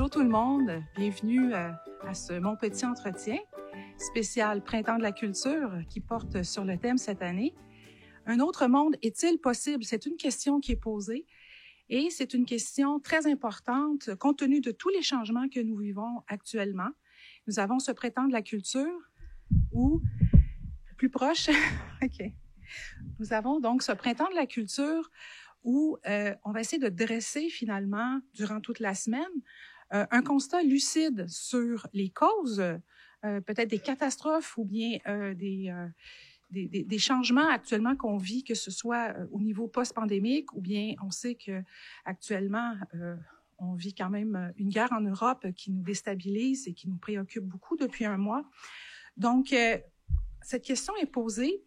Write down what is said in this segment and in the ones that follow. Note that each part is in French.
Bonjour tout le monde, bienvenue à ce Mon Petit Entretien, spécial Printemps de la culture qui porte sur le thème cette année. Un autre monde est-il possible? C'est une question qui est posée et c'est une question très importante compte tenu de tous les changements que nous vivons actuellement. Nous avons ce Printemps de la culture où, plus proche, OK. Nous avons donc ce Printemps de la culture où on va essayer de dresser finalement, durant toute la semaine, un constat lucide sur les causes, peut-être des catastrophes ou bien des changements actuellement qu'on vit, que ce soit au niveau post-pandémique ou bien on sait qu'actuellement, on vit quand même une guerre en Europe qui nous déstabilise et qui nous préoccupe beaucoup depuis un mois. Donc, cette question est posée.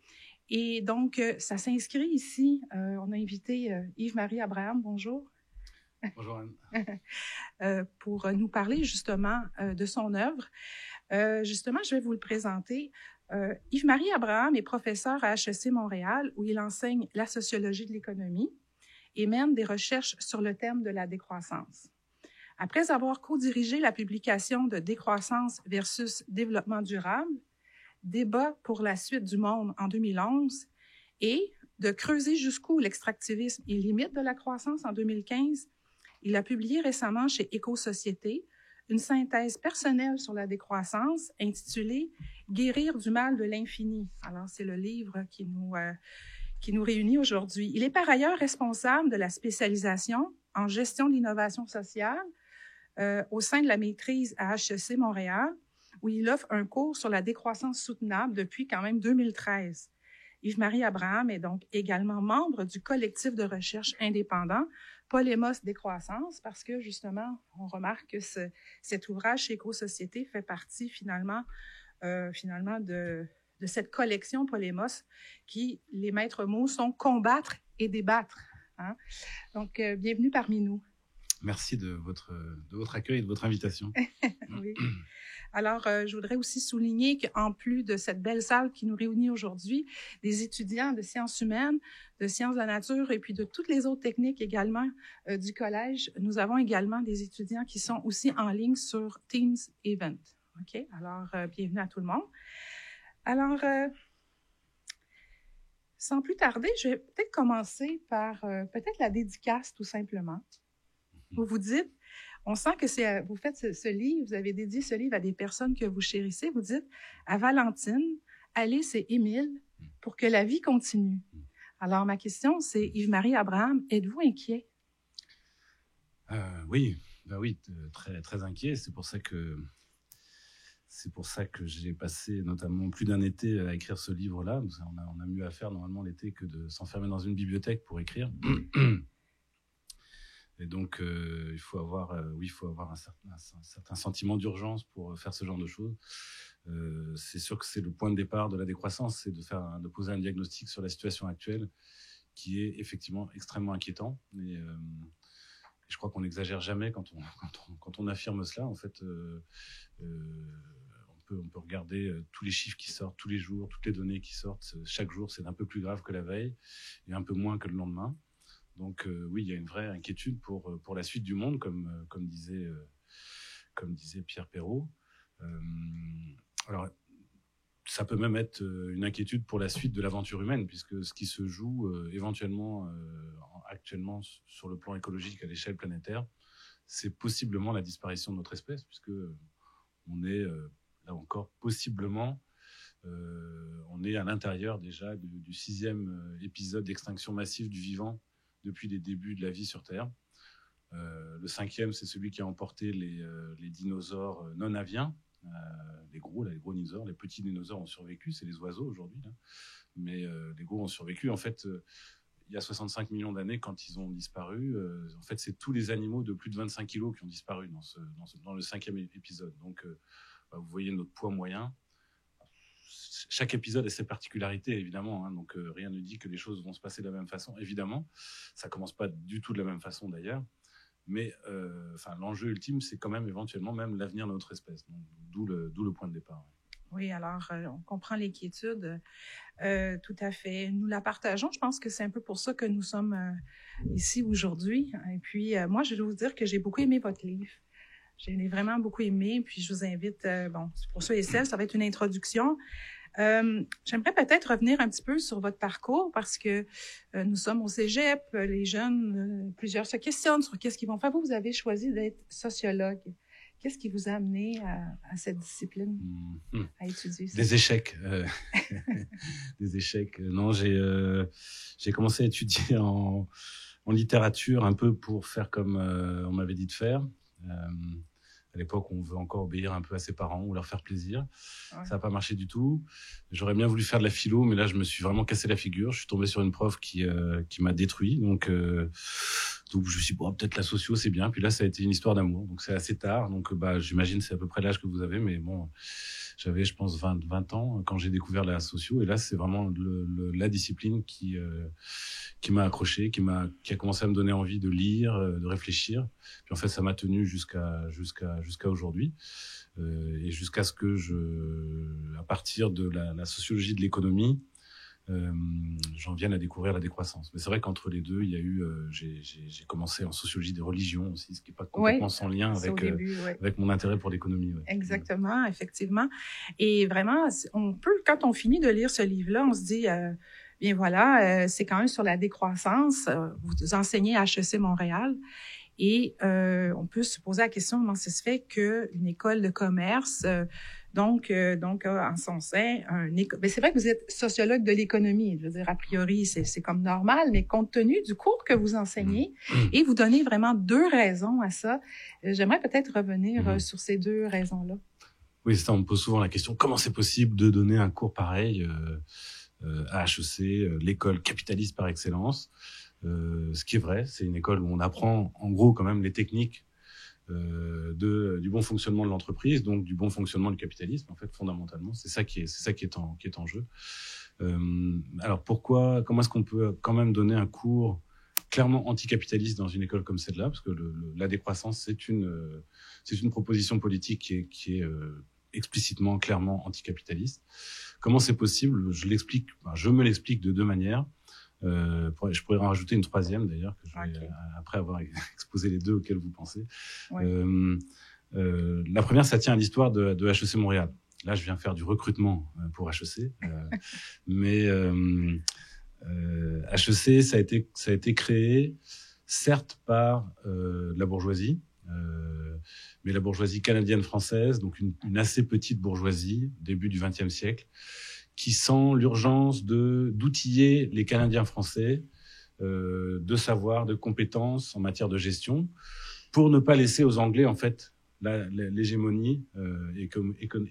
Et donc, ça s'inscrit ici. On a invité Yves-Marie Abraham, bonjour. Bonjour Anne. Pour nous parler justement de son œuvre. Justement, je vais vous le présenter. Yves-Marie Abraham est professeur à HEC Montréal où il enseigne la sociologie de l'économie et mène des recherches sur le thème de la décroissance. Après avoir co-dirigé la publication de Décroissance versus développement durable, Débat pour la suite du monde en 2011 et de creuser jusqu'où l'extractivisme est limite de la croissance en 2015, il a publié récemment chez Éco-Société une synthèse personnelle sur la décroissance intitulée « Guérir du mal de l'infini ». Alors, c'est le livre qui nous réunit aujourd'hui. Il est par ailleurs responsable de la spécialisation en gestion de l'innovation sociale au sein de la maîtrise à HEC Montréal, où il offre un cours sur la décroissance soutenable depuis quand même 2013. Yves-Marie Abraham est donc également membre du collectif de recherche indépendant Polemos Décroissance, parce que justement, on remarque que cet ouvrage chez Éco-Société fait partie finalement de cette collection Polemos qui, les maîtres mots sont combattre et débattre. Hein? Donc, bienvenue parmi nous. Merci de votre accueil et de votre invitation. Oui. Alors, je voudrais aussi souligner qu'en plus de cette belle salle qui nous réunit aujourd'hui, des étudiants de sciences humaines, de sciences de la nature et puis de toutes les autres techniques également du collège, nous avons également des étudiants qui sont aussi en ligne sur Teams Event. OK? Alors, bienvenue à tout le monde. Alors, sans plus tarder, je vais peut-être commencer par peut-être la dédicace tout simplement. Vous vous dites, on sent que vous faites ce livre, vous avez dédié ce livre à des personnes que vous chérissez. Vous dites à Valentine, Alice et Émile pour que la vie continue. Alors, ma question, c'est Yves-Marie Abraham, êtes-vous inquiet? Oui, très, très inquiet. C'est pour ça que j'ai passé notamment plus d'un été à écrire ce livre-là. On a mieux à faire normalement l'été que de s'enfermer dans une bibliothèque pour écrire. Et donc, il faut avoir un certain sentiment d'urgence pour faire ce genre de choses. C'est sûr que c'est le point de départ de la décroissance, c'est de poser un diagnostic sur la situation actuelle qui est effectivement extrêmement inquiétant. Et je crois qu'on n'exagère jamais quand on affirme cela. En fait, on peut regarder tous les chiffres qui sortent tous les jours, toutes les données qui sortent. Chaque jour, c'est un peu plus grave que la veille et un peu moins que le lendemain. Donc oui, il y a une vraie inquiétude pour la suite du monde, comme disait Pierre Perrault. Alors, ça peut même être une inquiétude pour la suite de l'aventure humaine, puisque ce qui se joue éventuellement actuellement sur le plan écologique à l'échelle planétaire, c'est possiblement la disparition de notre espèce, puisque on est là encore possiblement on est à l'intérieur déjà du 6e épisode d'extinction massive du vivant depuis les débuts de la vie sur Terre. Le 5e, c'est celui qui a emporté les dinosaures non aviens, les gros dinosaures. Les petits dinosaures ont survécu, c'est les oiseaux aujourd'hui, là. Mais les gros ont survécu. En fait, il y a 65 millions d'années, quand ils ont disparu, en fait, c'est tous les animaux de plus de 25 kilos qui ont disparu dans le 5e épisode. Donc, vous voyez notre poids moyen. Chaque épisode a ses particularités, évidemment, hein, donc rien ne dit que les choses vont se passer de la même façon. Évidemment, ça commence pas du tout de la même façon d'ailleurs, mais l'enjeu ultime, c'est quand même éventuellement même l'avenir de notre espèce, donc, d'où le point de départ. Oui, alors on comprend l'inquiétude, tout à fait. Nous la partageons. Je pense que c'est un peu pour ça que nous sommes ici aujourd'hui. Et puis, moi, je dois vous dire que j'ai beaucoup aimé votre livre. J'ai vraiment beaucoup aimé. Puis je vous invite, pour ceux et celles, ça va être une introduction. J'aimerais peut-être revenir un petit peu sur votre parcours parce que nous sommes au cégep, les jeunes, plusieurs se questionnent sur qu'est-ce qu'ils vont faire. Vous avez choisi d'être sociologue. Qu'est-ce qui vous a amené à cette discipline, à étudier ça? Des échecs. Des échecs. Non, j'ai commencé à étudier en littérature un peu pour faire comme on m'avait dit de faire. À l'époque, on veut encore obéir un peu à ses parents ou leur faire plaisir. Ouais. Ça n'a pas marché du tout. J'aurais bien voulu faire de la philo, mais là, je me suis vraiment cassé la figure. Je suis tombé sur une prof qui m'a détruit. Donc je me suis dit, bon, peut-être la socio, c'est bien. Puis là, ça a été une histoire d'amour. Donc, c'est assez tard. Donc, j'imagine c'est à peu près l'âge que vous avez. Mais bon, j'avais, je pense, 20 ans quand j'ai découvert la socio. Et là, c'est vraiment la discipline qui m'a accroché, qui a commencé à me donner envie de lire, de réfléchir. Puis en fait, ça m'a tenu jusqu'à aujourd'hui. Et jusqu'à ce que à partir de la sociologie de l'économie, j'en vienne à découvrir la décroissance. Mais c'est vrai qu'entre les deux, il y a eu, j'ai commencé en sociologie des religions aussi, ce qui n'est pas complètement sans lien avec mon intérêt pour l'économie. Ouais. Exactement, effectivement. Et vraiment, quand on finit de lire ce livre-là, on se dit, bien voilà, c'est quand même sur la décroissance. Vous enseignez à HEC Montréal. Et on peut se poser la question comment ça se fait qu'une école de commerce, donc en son sein, ben c'est vrai que vous êtes sociologue de l'économie. Je veux dire, a priori, c'est comme normal, mais compte tenu du cours que vous enseignez, et vous donnez vraiment 2 raisons à ça, j'aimerais peut-être revenir sur ces 2 raisons-là. Oui, c'est ça, on me pose souvent la question, comment c'est possible de donner un cours pareil à HEC, l'école capitaliste par excellence? Ce qui est vrai, c'est une école où on apprend en gros quand même les techniques du bon fonctionnement de l'entreprise, donc du bon fonctionnement du capitalisme. En fait, fondamentalement, c'est ça qui est en jeu. Alors comment est-ce qu'on peut quand même donner un cours clairement anticapitaliste dans une école comme celle-là, parce que la décroissance, c'est une proposition politique qui est explicitement, clairement anticapitaliste. Comment c'est possible? Je me l'explique de 2 manières. Je pourrais en rajouter une 3e d'ailleurs, que je vais, après avoir exposé les 2 auxquels vous pensez. Ouais. La première, ça tient à l'histoire de HEC Montréal. Là, je viens faire du recrutement pour HEC. Mais HEC, ça a été créé, certes, par la bourgeoisie, mais la bourgeoisie canadienne-française, donc une assez petite bourgeoisie, début du XXe siècle, qui sent l'urgence d'outiller les Canadiens français de savoir, de compétences en matière de gestion, pour ne pas laisser aux Anglais en fait l'hégémonie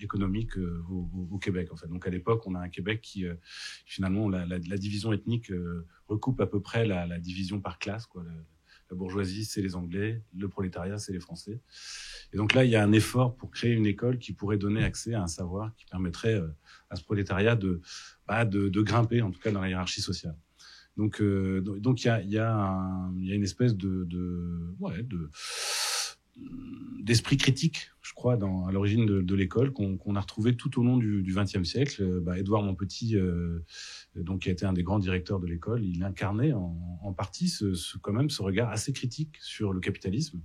économique au Québec. En fait. Donc à l'époque, on a un Québec qui finalement la division ethnique recoupe à peu près la division par classe, quoi. La bourgeoisie, c'est les Anglais, le prolétariat, c'est les Français. Et donc là, il y a un effort pour créer une école qui pourrait donner accès à un savoir qui permettrait à ce prolétariat de grimper, en tout cas dans la hiérarchie sociale. Donc il y a une espèce d'esprit critique, je crois, à l'origine de l'école qu'on a retrouvé tout au long du XXe siècle. Édouard Montpetit, donc qui a été un des grands directeurs de l'école, il incarnait en partie quand même ce regard assez critique sur le capitalisme.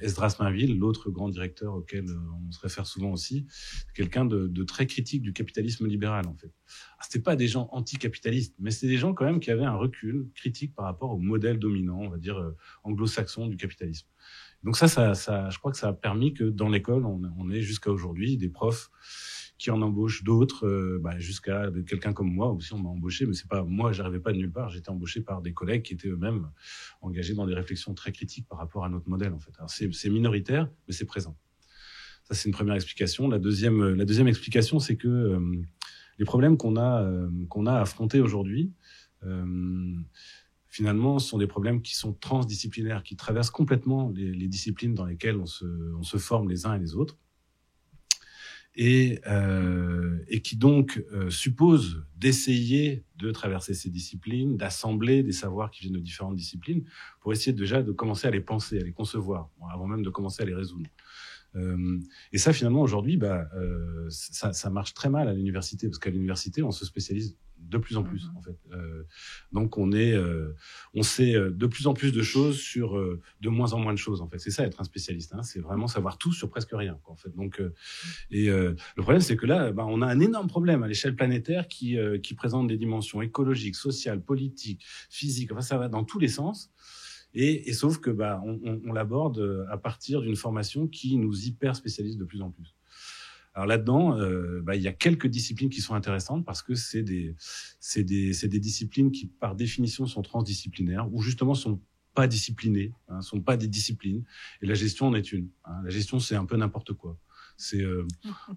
Esdras Mainville, l'autre grand directeur auquel on se réfère souvent aussi, quelqu'un de très critique du capitalisme libéral en fait. C'était pas des gens anticapitalistes, mais c'est des gens quand même qui avaient un recul critique par rapport au modèle dominant, on va dire anglo-saxon du capitalisme. Donc ça, je crois que ça a permis que dans l'école, on ait jusqu'à aujourd'hui des profs qui en embauchent d'autres, jusqu'à quelqu'un comme moi aussi, on m'a embauché, mais c'est pas moi, j'arrivais pas de nulle part, j'étais embauché par des collègues qui étaient eux-mêmes engagés dans des réflexions très critiques par rapport à notre modèle en fait. Alors c'est minoritaire, mais c'est présent. Ça c'est une première explication. La deuxième explication, c'est que les problèmes qu'on a affrontés aujourd'hui, finalement, ce sont des problèmes qui sont transdisciplinaires, qui traversent complètement les disciplines dans lesquelles on se forme les uns et les autres. Et qui donc suppose d'essayer de traverser ces disciplines, d'assembler des savoirs qui viennent de différentes disciplines pour essayer déjà de commencer à les penser, à les concevoir, avant même de commencer à les résoudre. Et ça, finalement, aujourd'hui, ça marche très mal à l'université, parce qu'à l'université, on se spécialise de plus en plus, en fait. Donc, on sait de plus en plus de choses sur de moins en moins de choses, en fait. C'est ça, être un spécialiste. Hein. C'est vraiment savoir tout sur presque rien, quoi, en fait. Donc, le problème, c'est que là, on a un énorme problème à l'échelle planétaire qui présente des dimensions écologiques, sociales, politiques, physiques. Enfin, ça va dans tous les sens. Et sauf que on l'aborde à partir d'une formation qui nous hyper spécialise de plus en plus. Alors là-dedans, il y a quelques disciplines qui sont intéressantes parce que c'est des disciplines qui, par définition, sont transdisciplinaires ou justement sont pas disciplinées, sont pas des disciplines. Et la gestion en est une. Hein. La gestion, c'est un peu n'importe quoi.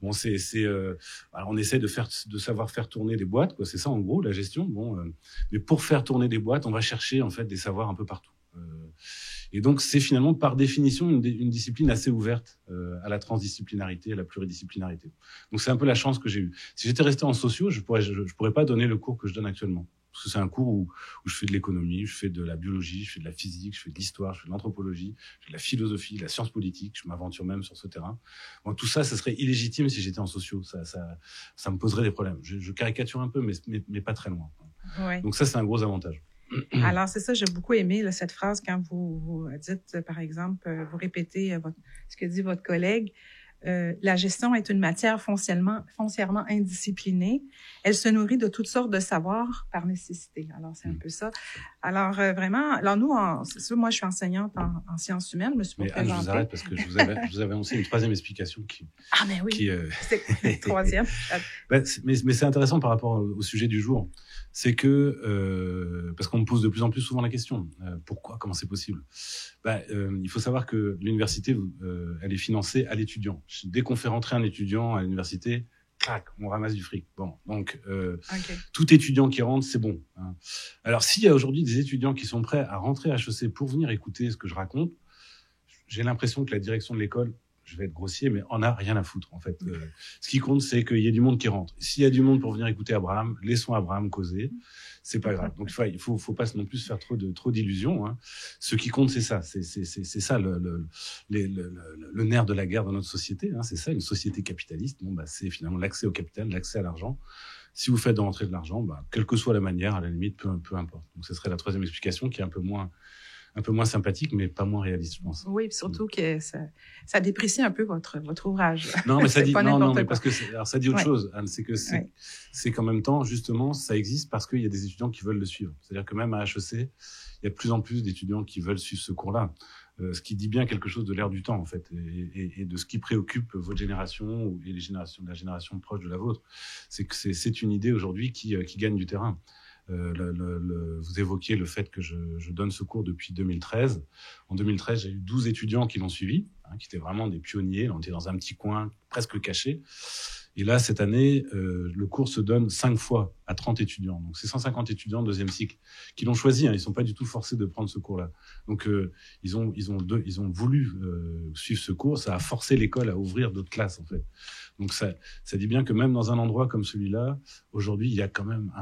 On essaie de savoir faire tourner des boîtes, quoi. C'est ça en gros la gestion. Mais pour faire tourner des boîtes, on va chercher en fait des savoirs un peu partout. Et donc, c'est finalement, par définition, une discipline assez ouverte à la transdisciplinarité, à la pluridisciplinarité. Donc, c'est un peu la chance que j'ai eue. Si j'étais resté en sociaux, je pourrais pas donner le cours que je donne actuellement. Parce que c'est un cours où je fais de l'économie, je fais de la biologie, je fais de la physique, je fais de l'histoire, je fais de l'anthropologie, je fais de la philosophie, de la science politique. Je m'aventure même sur ce terrain. Bon, tout ça, ça serait illégitime si j'étais en sociaux. Ça me poserait des problèmes. Je caricature un peu, mais pas très loin. Ouais. Donc ça, c'est un gros avantage. Alors, c'est ça, j'ai beaucoup aimé là, cette phrase quand vous dites, par exemple, vous répétez ce que dit votre collègue. La gestion est une matière foncièrement indisciplinée. Elle se nourrit de toutes sortes de savoirs par nécessité. Alors, c'est un peu ça. Alors, vraiment, alors nous, c'est sûr, moi, je suis enseignante en sciences humaines. Je me suis mais Anne, je vous arrête parce que je vous avais annoncé une troisième explication qui... Ah, mais oui, c'est la troisième. mais c'est intéressant par rapport au sujet du jour. C'est que, parce qu'on me pose de plus en plus souvent la question, pourquoi, comment c'est possible? Il faut savoir que l'université, elle est financée à l'étudiant. Dès qu'on fait rentrer un étudiant à l'université, clac, on ramasse du fric. Bon, donc, tout étudiant qui rentre, c'est bon. Hein. Alors, s'il y a aujourd'hui des étudiants qui sont prêts à rentrer à HEC pour venir écouter ce que je raconte, j'ai l'impression que la direction de l'école, je vais être grossier, mais on a rien à foutre, en fait. Ce qui compte, c'est qu'il y ait du monde qui rentre. S'il y a du monde pour venir écouter Abraham, laissons Abraham causer. C'est pas grave. Donc, il faut pas non plus se faire trop d'illusions, hein. Ce qui compte, c'est ça. C'est ça le nerf de la guerre dans notre société, hein. C'est ça, une société capitaliste. C'est finalement l'accès au capital, l'accès à l'argent. Si vous faites rentrer de l'argent, quelle que soit la manière, à la limite, peu importe. Donc, ce serait la troisième explication qui est un peu moins sympathique, mais pas moins réaliste, je pense. Oui, surtout que ça déprécie un peu votre ouvrage. Non, mais ça dit, non, mais parce que ça dit autre chose, Anne, c'est que c'est qu'en même temps, justement, ça existe parce qu'il y a des étudiants qui veulent le suivre. C'est-à-dire que même à HEC, il y a de plus en plus d'étudiants qui veulent suivre ce cours-là. Ce qui dit bien quelque chose de l'ère du temps, en fait, et de ce qui préoccupe votre génération et la génération proche de la vôtre. C'est que c'est une idée aujourd'hui qui gagne du terrain. Vous évoquiez le fait que je donne ce cours depuis 2013. En 2013, j'ai eu 12 étudiants qui l'ont suivi, qui étaient vraiment des pionniers. On était dans un petit coin presque caché. Et là, cette année, le cours se donne 5 fois à 30 étudiants. Donc, c'est 150 étudiants de deuxième cycle qui l'ont choisi. Ils ne sont pas du tout forcés de prendre ce cours-là. Donc, ils ont voulu suivre ce cours. Ça a forcé l'école à ouvrir d'autres classes, en fait. Donc, ça dit bien que même dans un endroit comme celui-là, aujourd'hui, il y a quand même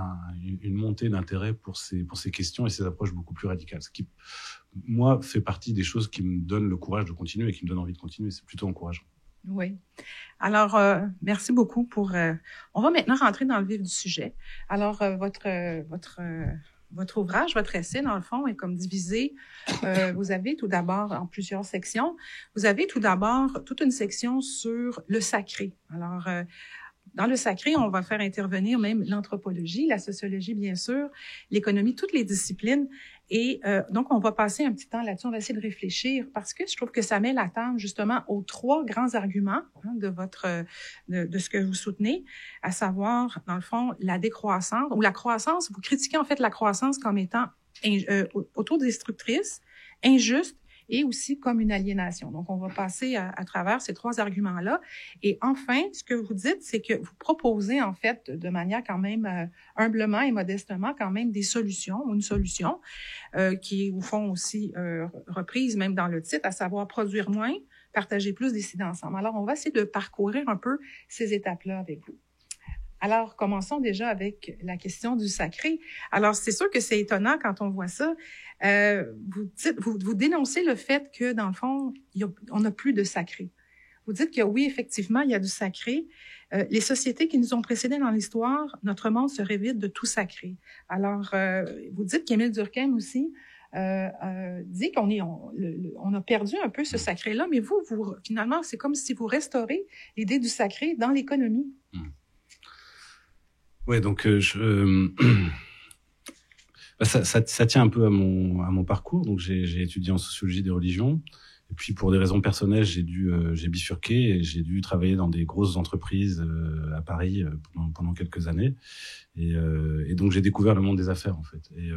une montée d'intérêt pour ces questions et ces approches beaucoup plus radicales. Ce qui, moi, fait partie des choses qui me donnent le courage de continuer et qui me donnent envie de continuer. C'est plutôt encourageant. Oui. Alors, merci beaucoup pour... on va maintenant rentrer dans le vif du sujet. Alors, votre ouvrage, votre essai, dans le fond, est comme divisé. Vous avez tout d'abord, en plusieurs sections, vous avez tout d'abord toute une section sur le sacré. Alors, dans le sacré, on va faire intervenir même l'anthropologie, la sociologie, bien sûr, l'économie, toutes les disciplines. Et donc, on va passer un petit temps là-dessus. On va essayer de réfléchir parce que je trouve que ça met la table justement aux 3 grands arguments de ce que vous soutenez, à savoir, dans le fond, la décroissance ou la croissance. Vous critiquez en fait la croissance comme étant autodestructrice, injuste, et aussi comme une aliénation. Donc, on va passer à travers ces 3 arguments-là. Et enfin, ce que vous dites, c'est que vous proposez, en fait, de manière quand même humblement et modestement, quand même des solutions, ou une solution qui est, au fond, aussi reprise même dans le titre, à savoir produire moins, partager plus, décider ensemble. Alors, on va essayer de parcourir un peu ces étapes-là avec vous. Alors, commençons déjà avec la question du sacré. Alors, c'est sûr que c'est étonnant quand on voit ça. Vous dénoncez le fait que, dans le fond, on n'a plus de sacré. vous dites que oui, effectivement, il y a du sacré. Les sociétés qui nous ont précédés dans l'histoire, notre monde serait vide de tout sacré. Alors, vous dites qu'Émile Durkheim aussi dit on a perdu un peu ce sacré-là, mais vous, finalement, c'est comme si vous restaurez l'idée du sacré dans l'économie. Ouais, donc ça tient un peu à mon parcours. Donc j'ai étudié en sociologie des religions. Et puis pour des raisons personnelles, j'ai bifurqué et j'ai dû travailler dans des grosses entreprises à Paris pendant quelques années. Et donc j'ai découvert le monde des affaires en fait. Et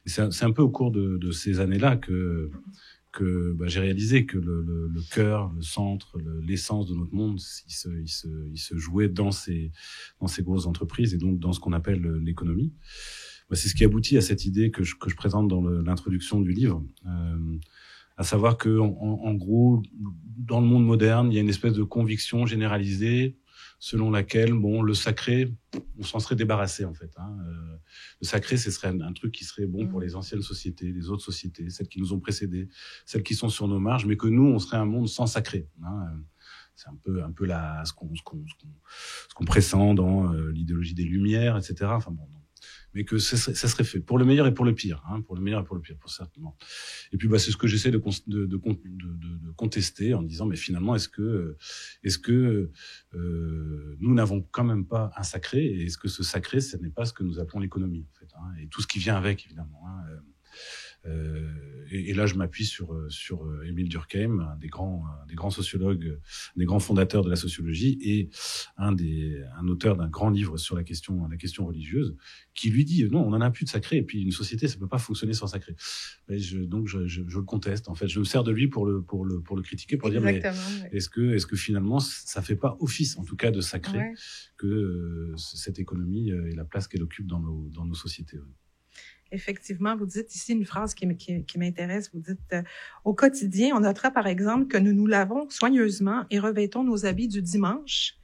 c'est un peu au cours de ces années-là que j'ai réalisé que le cœur, le centre, l'essence de notre monde, il se jouait dans ces grosses entreprises et donc dans ce qu'on appelle l'économie. C'est ce qui aboutit à cette idée que je présente dans l'introduction du livre. À savoir que, en gros, dans le monde moderne, il y a une espèce de conviction généralisée selon laquelle, le sacré, on s'en serait débarrassé en fait. Le sacré, ce serait un truc qui serait bon pour les anciennes sociétés, les autres sociétés, celles qui nous ont précédés, celles qui sont sur nos marges, mais que nous, on serait un monde sans sacré. C'est un peu ce qu'on pressent dans l'idéologie des Lumières, etc. Enfin bon. Mais que ça serait fait pour le meilleur et pour le pire, pour le meilleur et pour le pire, pour certainement. Et puis c'est ce que j'essaie de contester en disant mais finalement est-ce que nous n'avons quand même pas un sacré, et est-ce que ce sacré ce n'est pas ce que nous appelons l'économie en fait, et tout ce qui vient avec évidemment. Et là, je m'appuie sur Émile Durkheim, un des grands sociologues, des grands fondateurs de la sociologie, et un auteur d'un grand livre sur la question religieuse, qui lui dit non, on n'en a plus de sacré, et puis une société, ça peut pas fonctionner sans sacré. Donc je le conteste. En fait, je me sers de lui pour le critiquer, pour dire mais est-ce que finalement ça fait pas office, en tout cas, de sacré, que cette économie et la place qu'elle occupe dans nos sociétés. Effectivement, vous dites ici une phrase qui m'intéresse. Vous dites au quotidien, on notera par exemple que nous nous lavons soigneusement et revêtons nos habits du dimanche.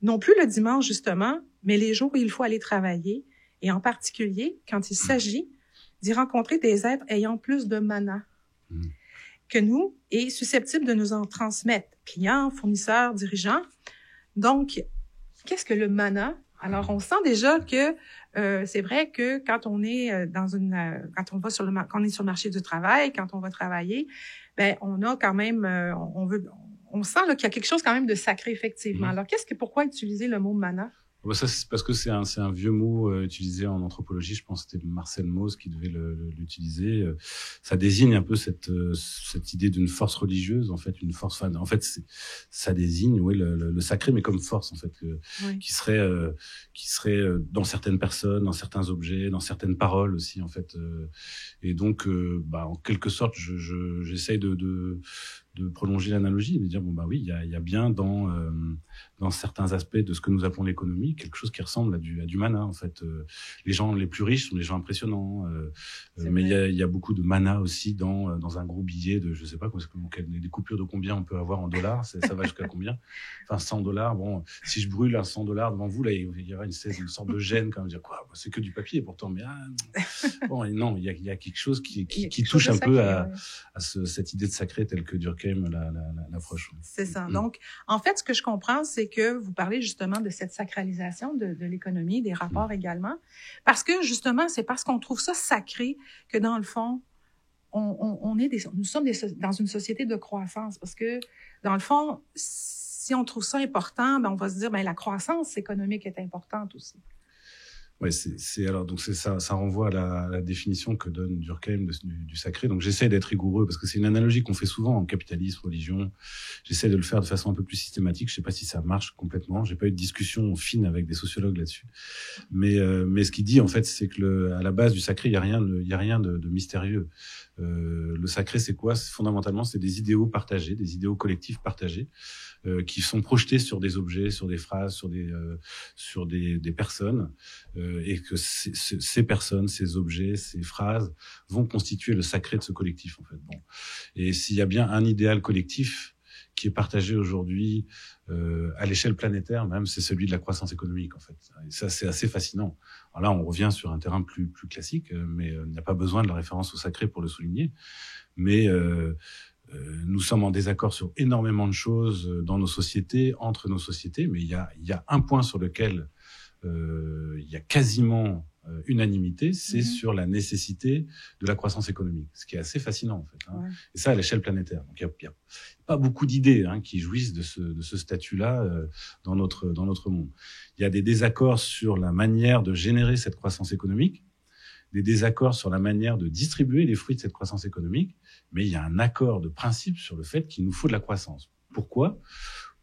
Non plus le dimanche, justement, mais les jours où il faut aller travailler, et en particulier quand il s'agit d'y rencontrer des êtres ayant plus de mana que nous et susceptibles de nous en transmettre, clients, fournisseurs, dirigeants. Donc, qu'est-ce que le mana? Alors, on sent déjà que c'est vrai que quand on est quand on est sur le marché du travail, quand on va travailler, on a quand même, on sent là, qu'il y a quelque chose quand même de sacré, effectivement. Alors, pourquoi utiliser le mot mana? Ça, c'est parce que c'est un vieux mot utilisé en anthropologie. Je pense que c'était Marcel Mauss qui devait l'utiliser. Ça désigne un peu cette idée d'une force religieuse, en fait, une force. En fait, ça désigne, le sacré, mais comme force, en fait, qui serait dans certaines personnes, dans certains objets, dans certaines paroles aussi, en fait. Et donc, en quelque sorte, j'essaye de prolonger l'analogie, de dire oui, il y a bien dans certains aspects de ce que nous appelons l'économie quelque chose qui ressemble à du mana en fait. Les gens les plus riches sont des gens impressionnants, mais il y a beaucoup de mana aussi dans un gros billet de je sais pas des coupures de combien on peut avoir en dollars, ça va jusqu'à combien, enfin $100. Bon, si je brûle un $100 devant vous là, il y aura une sorte de gêne quand même, dire quoi, c'est que du papier pourtant, mais bon, et non, il y a quelque chose qui touche un peu à cette idée de sacré telle que Durkheim l'approche. C'est ça. Donc, en fait, ce que je comprends, c'est que vous parlez justement de cette sacralisation de l'économie, des rapports également, parce que justement, c'est parce qu'on trouve ça sacré que dans le fond, nous sommes dans une société de croissance, parce que dans le fond, si on trouve ça important, on va se dire, la croissance économique est importante aussi. Ouais, donc ça renvoie à la définition que donne Durkheim du sacré. Donc j'essaie d'être rigoureux parce que c'est une analogie qu'on fait souvent en capitalisme, religion. J'essaie de le faire de façon un peu plus systématique. Je sais pas si ça marche complètement. J'ai pas eu de discussion fine avec des sociologues là-dessus. Mais ce qu'il dit en fait, c'est que à la base du sacré, il y a rien de mystérieux. Le sacré, c'est quoi? Fondamentalement, c'est des idéaux partagés, des idéaux collectifs partagés, qui sont projetés sur des objets, sur des phrases, sur des personnes, et que ces personnes, ces objets, ces phrases vont constituer le sacré de ce collectif, en fait. Bon. Et s'il y a bien un idéal collectif qui est partagé aujourd'hui à l'échelle planétaire, même, c'est celui de la croissance économique, en fait. Et ça, c'est assez fascinant. Alors là, on revient sur un terrain plus classique, mais il n'y a pas besoin de la référence au sacré pour le souligner. Mais Nous sommes en désaccord sur énormément de choses dans nos sociétés, entre nos sociétés, mais il y a un point sur lequel il y a quasiment unanimité, c'est sur la nécessité de la croissance économique, ce qui est assez fascinant en fait. Hein. Ouais. Et ça à l'échelle planétaire. Donc il y a pas beaucoup d'idées qui jouissent de ce statut-là dans notre monde. Il y a des désaccords sur la manière de générer cette croissance économique, des désaccords sur la manière de distribuer les fruits de cette croissance économique, mais il y a un accord de principe sur le fait qu'il nous faut de la croissance. Pourquoi ?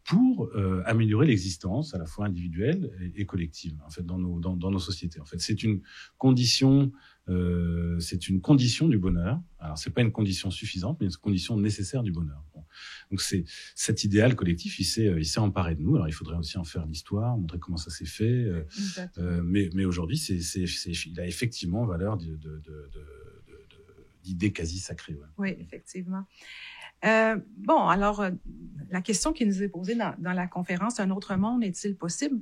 Pour améliorer l'existence à la fois individuelle et collective en fait dans nos sociétés. En fait, c'est une condition du bonheur. Alors c'est pas une condition suffisante, mais une condition nécessaire du bonheur. Bon. Donc c'est cet idéal collectif, il s'est emparé de nous. Alors il faudrait aussi en faire l'histoire, montrer comment ça s'est fait. Mais aujourd'hui, il a effectivement valeur d'idée quasi sacrée. Ouais. Oui, effectivement. Bon, alors, la question qui nous est posée dans la conférence « Un autre monde est-il possible ?»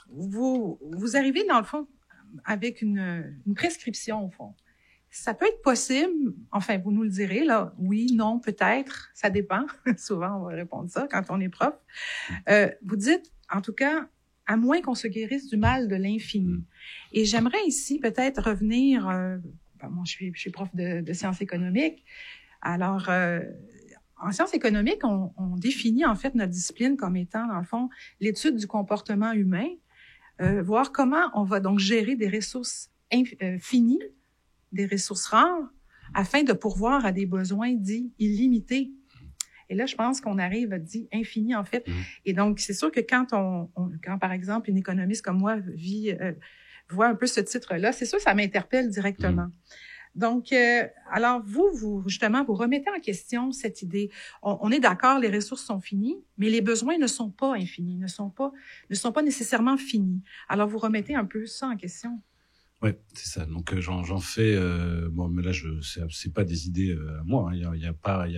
Vous arrivez, dans le fond, avec une prescription, au fond. Ça peut être possible, enfin, vous nous le direz, là, oui, non, peut-être, ça dépend. Souvent, on va répondre ça quand on est prof. Vous dites, en tout cas, à moins qu'on se guérisse du mal de l'infini. Et j'aimerais ici peut-être revenir, moi, je suis prof de sciences économiques, alors, en sciences économiques, on définit en fait notre discipline comme étant, dans le fond, l'étude du comportement humain, voir comment on va donc gérer des ressources finies, des ressources rares, afin de pourvoir à des besoins dits illimités. Et là, je pense qu'on arrive à dire infini, en fait. Et donc, c'est sûr que quand quand par exemple, une économiste comme moi voit un peu ce titre-là, c'est sûr que ça m'interpelle directement. Donc, alors vous justement, vous remettez en question cette idée. On est d'accord, les ressources sont finies, mais les besoins ne sont pas infinis, ne sont pas nécessairement finis. Alors, vous remettez un peu ça en question. Ouais, c'est ça. Donc j'en fais. Bon, mais là, c'est pas des idées à moi. Hein. Il y a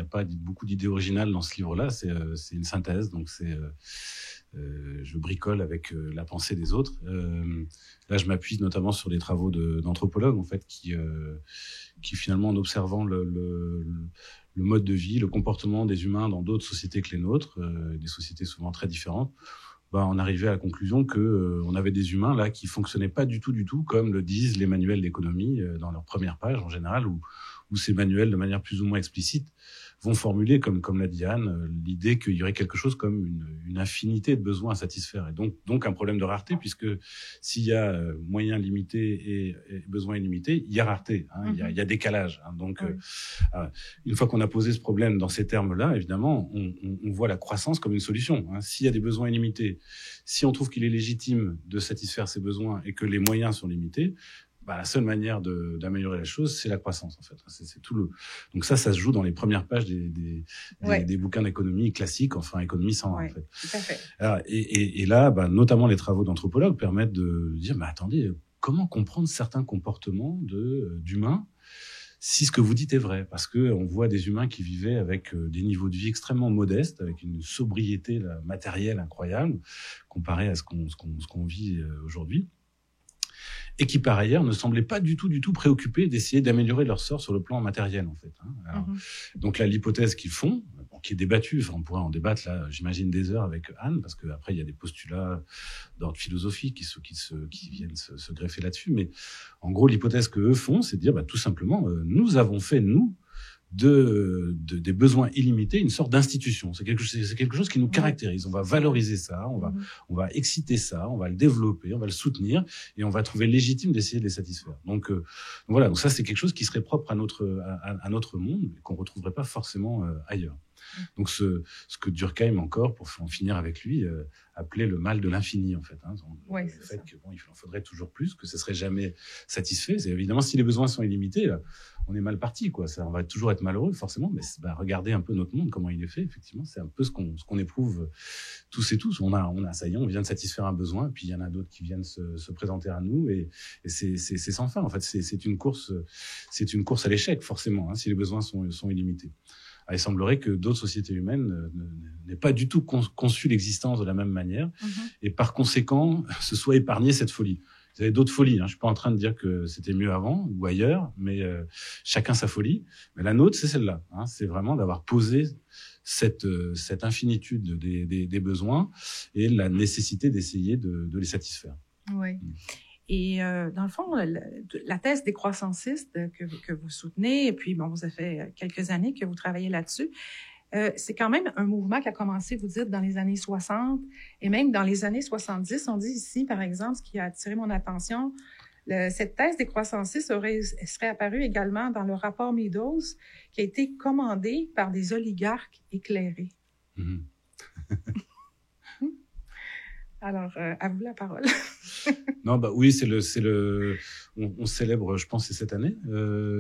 pas beaucoup d'idées originales dans ce livre-là. C'est une synthèse. Donc je bricole avec la pensée des autres. Là, je m'appuie notamment sur des travaux d'anthropologues en fait qui finalement, en observant le mode de vie, le comportement des humains dans d'autres sociétés que les nôtres, des sociétés souvent très différentes, on arrivait à la conclusion que on avait des humains là qui fonctionnaient pas du tout comme le disent les manuels d'économie dans leurs premières pages en général, où ces manuels, de manière plus ou moins explicite, vont formuler, comme l'a dit Anne, l'idée qu'il y aurait quelque chose comme une infinité de besoins à satisfaire, et donc un problème de rareté, puisque s'il y a moyens limités et besoins illimités, il y a rareté, hein, il y a décalage. Hein, donc, une fois qu'on a posé ce problème dans ces termes-là, évidemment, on voit la croissance comme une solution. Hein. S'il y a des besoins illimités, si on trouve qu'il est légitime de satisfaire ces besoins et que les moyens sont limités, la seule manière d'améliorer la chose, c'est la croissance, en fait. C'est tout donc ça se joue dans les premières pages des bouquins d'économie classiques, enfin, économie 101, en fait. Tout à fait. Alors, et là, notamment les travaux d'anthropologues permettent de dire, attendez, comment comprendre certains comportements d'humains si ce que vous dites est vrai? Parce que on voit des humains qui vivaient avec des niveaux de vie extrêmement modestes, avec une sobriété matérielle incroyable, comparée à ce qu'on vit aujourd'hui, et qui par ailleurs ne semblaient pas du tout préoccupés d'essayer d'améliorer leur sort sur le plan matériel, en fait. Hein. Alors, donc là, l'hypothèse qu'ils font, qui est débattue, enfin, on pourrait en débattre là, j'imagine, des heures avec Anne, parce que après il y a des postulats d'ordre philosophique qui viennent se greffer là-dessus, mais en gros l'hypothèse que eux font, c'est de dire tout simplement, nous avons fait des besoins illimités une sorte d'institution. C'est quelque chose qui nous caractérise. On va valoriser ça, on va exciter ça, on va le développer, on va le soutenir, et on va trouver légitime d'essayer de les satisfaire. Donc voilà. Donc ça, c'est quelque chose qui serait propre à notre monde, et qu'on retrouverait pas forcément ailleurs. Donc ce que Durkheim, encore, pour en finir avec lui, appelait le mal de l'infini, en fait. Hein. Le fait qu'il en faudrait toujours plus, que ce serait jamais satisfait. C'est évidemment, si les besoins sont illimités, on est mal parti, quoi. On va toujours être malheureux, forcément. Mais regardez un peu notre monde, comment il est fait. Effectivement, c'est un peu ce qu'on éprouve tous et tous. Ça y est, on vient de satisfaire un besoin, puis il y en a d'autres qui viennent se présenter à nous, et c'est sans fin. En fait, c'est une course à l'échec, forcément, hein, si les besoins sont illimités. Il semblerait que d'autres sociétés humaines n'aient pas du tout conçu l'existence de la même manière, et par conséquent se soient épargnées cette folie. Ils avaient d'autres folies. Je suis pas en train de dire que c'était mieux avant ou ailleurs, mais chacun sa folie. Mais la nôtre, c'est celle-là. C'est vraiment d'avoir posé cette infinitude des besoins et la nécessité d'essayer de les satisfaire. Oui. Et dans le fond, la thèse décroissanciste que vous soutenez, et puis bon, ça fait quelques années que vous travaillez là-dessus, c'est quand même un mouvement qui a commencé, vous dites, dans les années 60 et même dans les années 70. On dit ici, par exemple, ce qui a attiré mon attention, cette thèse décroissanciste serait apparue également dans le rapport Meadows qui a été commandé par des oligarques éclairés. Mm-hmm. Alors, à vous la parole. Non, oui, on célèbre, je pense, c'est cette année.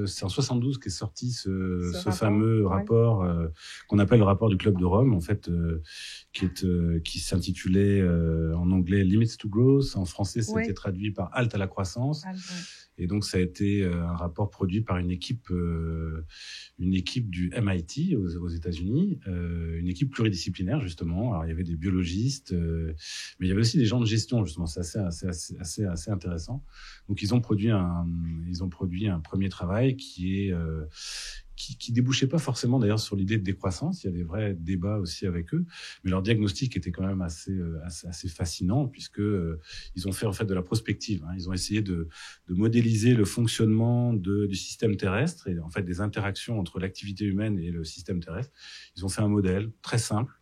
C'est en 72 qu'est sorti ce rapport, fameux rapport qu'on appelle le rapport du Club de Rome, en fait, qui s'intitulait en anglais Limits to Growth. En français, c'était traduit par Halte à la croissance. Et donc, ça a été un rapport produit par une équipe du MIT aux États-Unis, une équipe pluridisciplinaire, justement. Alors, il y avait des biologistes, mais il y avait aussi des gens de gestion, justement. C'est assez intéressant. Donc, ils ont produit un premier travail qui débouchait pas forcément d'ailleurs sur l'idée de décroissance. Il y a des vrais débats aussi avec eux, mais leur diagnostic était quand même assez fascinant puisque ils ont fait en fait de la prospective. Ils ont essayé de modéliser le fonctionnement du système terrestre et en fait des interactions entre l'activité humaine et le système terrestre. Ils ont fait un modèle très simple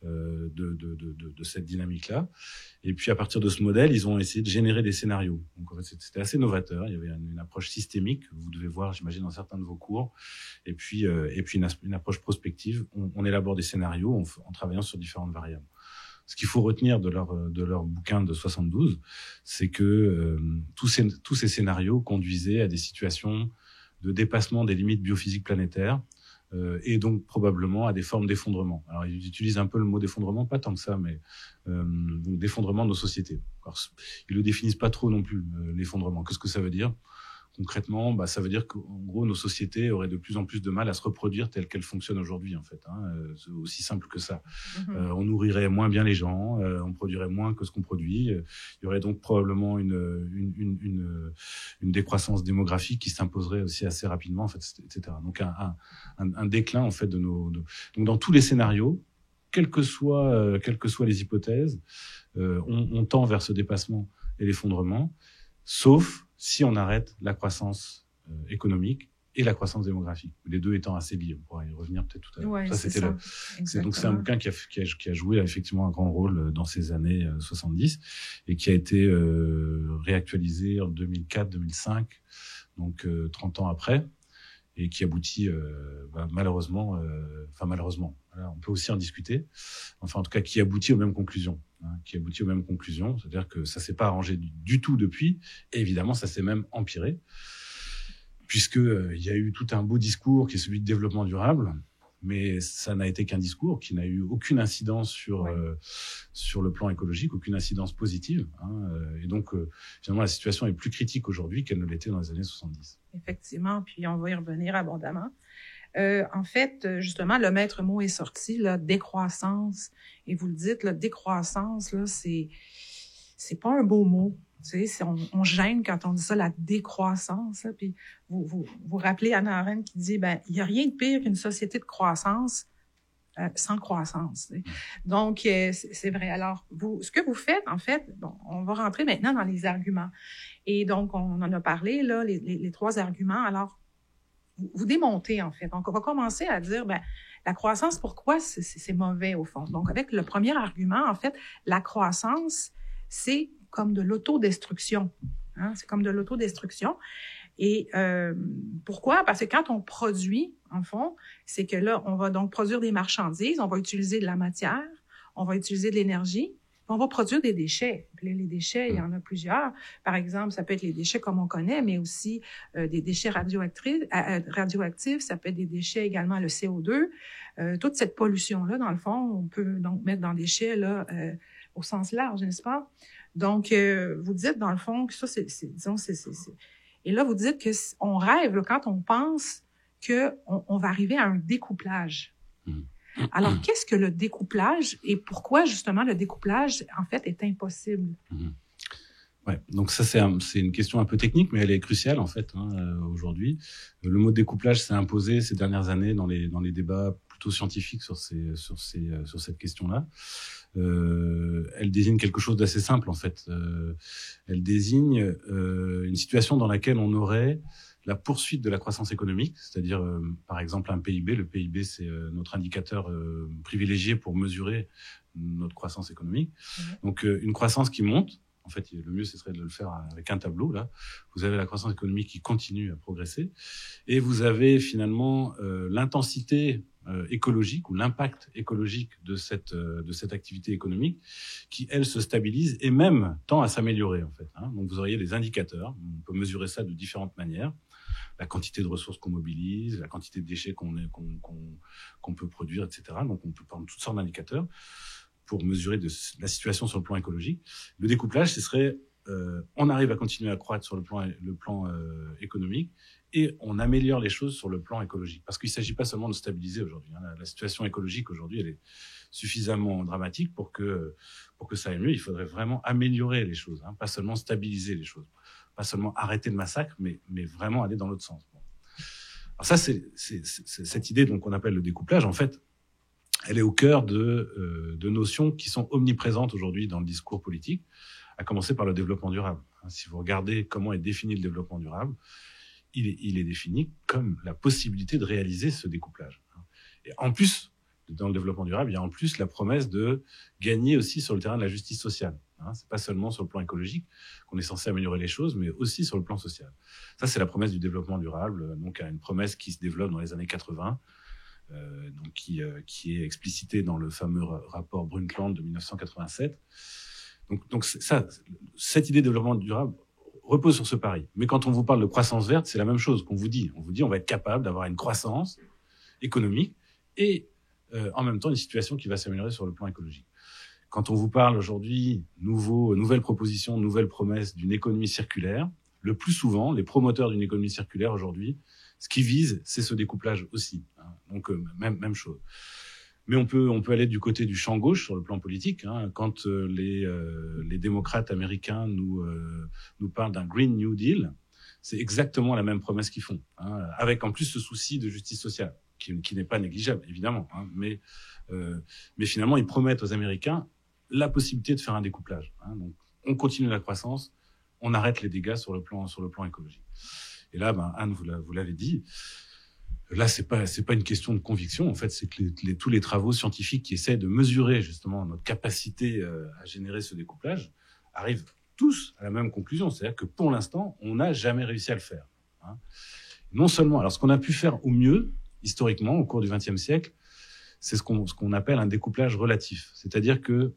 de cette dynamique-là. Et puis, à partir de ce modèle, ils ont essayé de générer des scénarios. Donc, en fait, c'était assez novateur. Il y avait une approche systémique, vous devez voir, j'imagine, dans certains de vos cours. Et puis une approche prospective. On élabore des scénarios en travaillant sur différentes variables. Ce qu'il faut retenir de leur bouquin de 72, c'est que tous ces scénarios conduisaient à des situations de dépassement des limites biophysiques planétaires, et donc probablement à des formes d'effondrement. Alors, ils utilisent un peu le mot d'effondrement, pas tant que ça, mais donc d'effondrement de nos sociétés. Alors, ils le définissent pas trop non plus, l'effondrement. Qu'est-ce que ça veut dire ? Concrètement, ça veut dire qu'en gros, nos sociétés auraient de plus en plus de mal à se reproduire telles qu'elles fonctionnent aujourd'hui, en fait. C'est aussi simple que ça. Mm-hmm. On nourrirait moins bien les gens, on produirait moins que ce qu'on produit. Il y aurait donc probablement une décroissance démographique qui s'imposerait aussi assez rapidement, en fait, etc. Donc un déclin, en fait, donc dans tous les scénarios, quelles que soient les hypothèses, on tend vers ce dépassement et l'effondrement, sauf si on arrête la croissance économique et la croissance démographique, les deux étant assez liés. On pourra y revenir peut-être tout à l'heure. Ouais, donc c'est un bouquin qui a joué effectivement un grand rôle dans ces années 70 et qui a été réactualisé en 2004-2005, donc 30 ans après, et qui aboutit malheureusement, voilà, on peut aussi en discuter, enfin en tout cas qui aboutit aux mêmes conclusions. C'est-à-dire que ça s'est pas arrangé du tout depuis, et évidemment ça s'est même empiré, puisque il y a eu tout un beau discours qui est celui de développement durable, mais ça n'a été qu'un discours qui n'a eu aucune incidence sur le plan écologique, aucune incidence positive, et donc finalement la situation est plus critique aujourd'hui qu'elle ne l'était dans les années 70. Effectivement, puis on va y revenir abondamment. En fait, justement, le maître mot est sorti, la décroissance. Et vous le dites, la décroissance, là, c'est pas un beau mot. Tu sais, on gêne quand on dit ça, la décroissance. Là, puis vous rappelez Hannah Arendt qui dit, il n'y a rien de pire qu'une société de croissance sans croissance. Tu sais. Donc, c'est vrai. Alors, ce que vous faites, en fait, on va rentrer maintenant dans les arguments. Et donc, on en a parlé, là, les trois arguments. Alors, vous démontez, en fait. Donc, on va commencer à dire, la croissance, pourquoi c'est mauvais, au fond? Donc, avec le premier argument, en fait, la croissance, c'est comme de l'autodestruction. C'est comme de l'autodestruction. Et pourquoi? Parce que quand on produit, en fond, c'est que là, on va donc produire des marchandises, on va utiliser de la matière, on va utiliser de l'énergie, on va produire des déchets. Puis les déchets, il y en a plusieurs. Par exemple, ça peut être les déchets comme on connaît, mais aussi des déchets radioactifs. Ça peut être des déchets également, le CO2. Toute cette pollution-là, dans le fond, on peut donc mettre dans déchets là, au sens large, n'est-ce pas? Donc, vous dites, dans le fond, que ça, Et là, vous dites qu'on rêve là, quand on pense qu'on va arriver à un découplage. Alors, qu'est-ce que le découplage et pourquoi, justement, le découplage, en fait, est impossible? Ouais, donc ça c'est une question un peu technique, mais elle est cruciale en fait aujourd'hui. Le mot découplage s'est imposé ces dernières années dans les débats plutôt scientifiques sur cette question-là. Elle désigne quelque chose d'assez simple en fait. Elle désigne une situation dans laquelle on aurait la poursuite de la croissance économique, c'est-à-dire par exemple un PIB. Le PIB c'est notre indicateur privilégié pour mesurer notre croissance économique. Donc une croissance qui monte. En fait, le mieux, ce serait de le faire avec un tableau. Là, vous avez la croissance économique qui continue à progresser, et vous avez finalement l'intensité écologique ou l'impact écologique de cette activité économique qui, elle, se stabilise et même tend à s'améliorer en fait. Donc, vous auriez des indicateurs. On peut mesurer ça de différentes manières. La quantité de ressources qu'on mobilise, la quantité de déchets qu'on peut produire, etc. Donc, on peut prendre toutes sortes d'indicateurs pour mesurer la situation sur le plan écologique. Le découplage, ce serait on arrive à continuer à croître sur le plan économique et on améliore les choses sur le plan écologique. Parce qu'il ne s'agit pas seulement de stabiliser aujourd'hui. La situation écologique aujourd'hui, elle est suffisamment dramatique pour que ça aille mieux. Il faudrait vraiment améliorer les choses, pas seulement stabiliser les choses. Pas seulement arrêter le massacre, mais vraiment aller dans l'autre sens. Bon. Alors ça, c'est cette idée donc, qu'on appelle le découplage, en fait, elle est au cœur de notions qui sont omniprésentes aujourd'hui dans le discours politique, à commencer par le développement durable. Si vous regardez comment est défini le développement durable, il est défini comme la possibilité de réaliser ce découplage. Et en plus, dans le développement durable, il y a en plus la promesse de gagner aussi sur le terrain de la justice sociale. C'est pas seulement sur le plan écologique qu'on est censé améliorer les choses, mais aussi sur le plan social. Ça, c'est la promesse du développement durable, donc une promesse qui se développe dans les années 80, donc qui est explicité dans le fameux rapport Brundtland de 1987. Donc cette idée de développement durable repose sur ce pari. Mais quand on vous parle de croissance verte, c'est la même chose qu'on vous dit. On vous dit on va être capable d'avoir une croissance économique et en même temps une situation qui va s'améliorer sur le plan écologique. Quand on vous parle aujourd'hui, nouvelles propositions, nouvelles promesses d'une économie circulaire, le plus souvent, les promoteurs d'une économie circulaire aujourd'hui, ce qu'ils visent, c'est ce découplage aussi. Donc, même chose. Mais on peut aller du côté du champ gauche sur le plan politique. Quand les démocrates américains nous parlent d'un Green New Deal, c'est exactement la même promesse qu'ils font, avec en plus ce souci de justice sociale, qui n'est pas négligeable, évidemment. Mais finalement, ils promettent aux Américains la possibilité de faire un découplage. Donc, on continue la croissance, on arrête les dégâts sur le plan écologique. Et là, Anne, vous l'avez dit, là, c'est pas une question de conviction. En fait, c'est que tous les travaux scientifiques qui essaient de mesurer justement notre capacité à générer ce découplage arrivent tous à la même conclusion. C'est-à-dire que pour l'instant, on n'a jamais réussi à le faire. Non seulement, alors ce qu'on a pu faire au mieux, historiquement, au cours du XXe siècle, c'est ce qu'on appelle un découplage relatif. C'est-à-dire que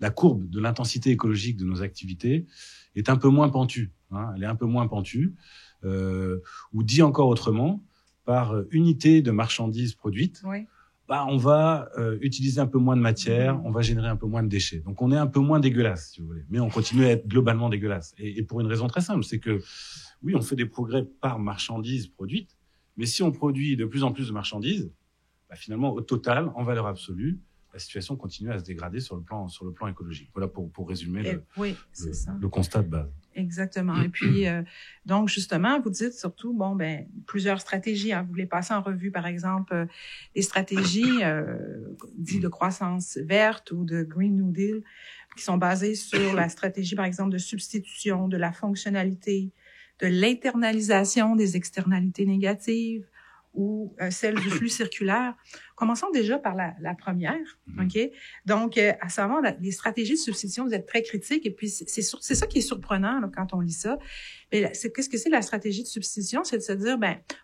la courbe de l'intensité écologique de nos activités est un peu moins pentue. Elle est un peu moins pentue. Ou dit encore autrement, par unité de marchandises produites, oui. On va utiliser un peu moins de matière, on va générer un peu moins de déchets. Donc on est un peu moins dégueulasse, si vous voulez. Mais on continue à être globalement dégueulasse. Et pour une raison très simple, c'est que, oui, on fait des progrès par marchandise produite, mais si on produit de plus en plus de marchandises, finalement, au total, en valeur absolue, la situation continue à se dégrader sur le plan écologique. Voilà pour résumer le constat de base. Exactement. Et puis, donc, justement, vous dites surtout, plusieurs stratégies. Vous voulez passer en revue, par exemple, les stratégies dites de croissance verte ou de Green New Deal, qui sont basées sur la stratégie, par exemple, de substitution, de la fonctionnalité, de l'internalisation des externalités négatives, ou celle du flux circulaire. Commençons déjà par la première, OK? Donc, à savoir, les stratégies de substitution, vous êtes très critiques, et puis c'est ça qui est surprenant là, quand on lit ça. Mais qu'est-ce que c'est la stratégie de substitution? C'est de se dire,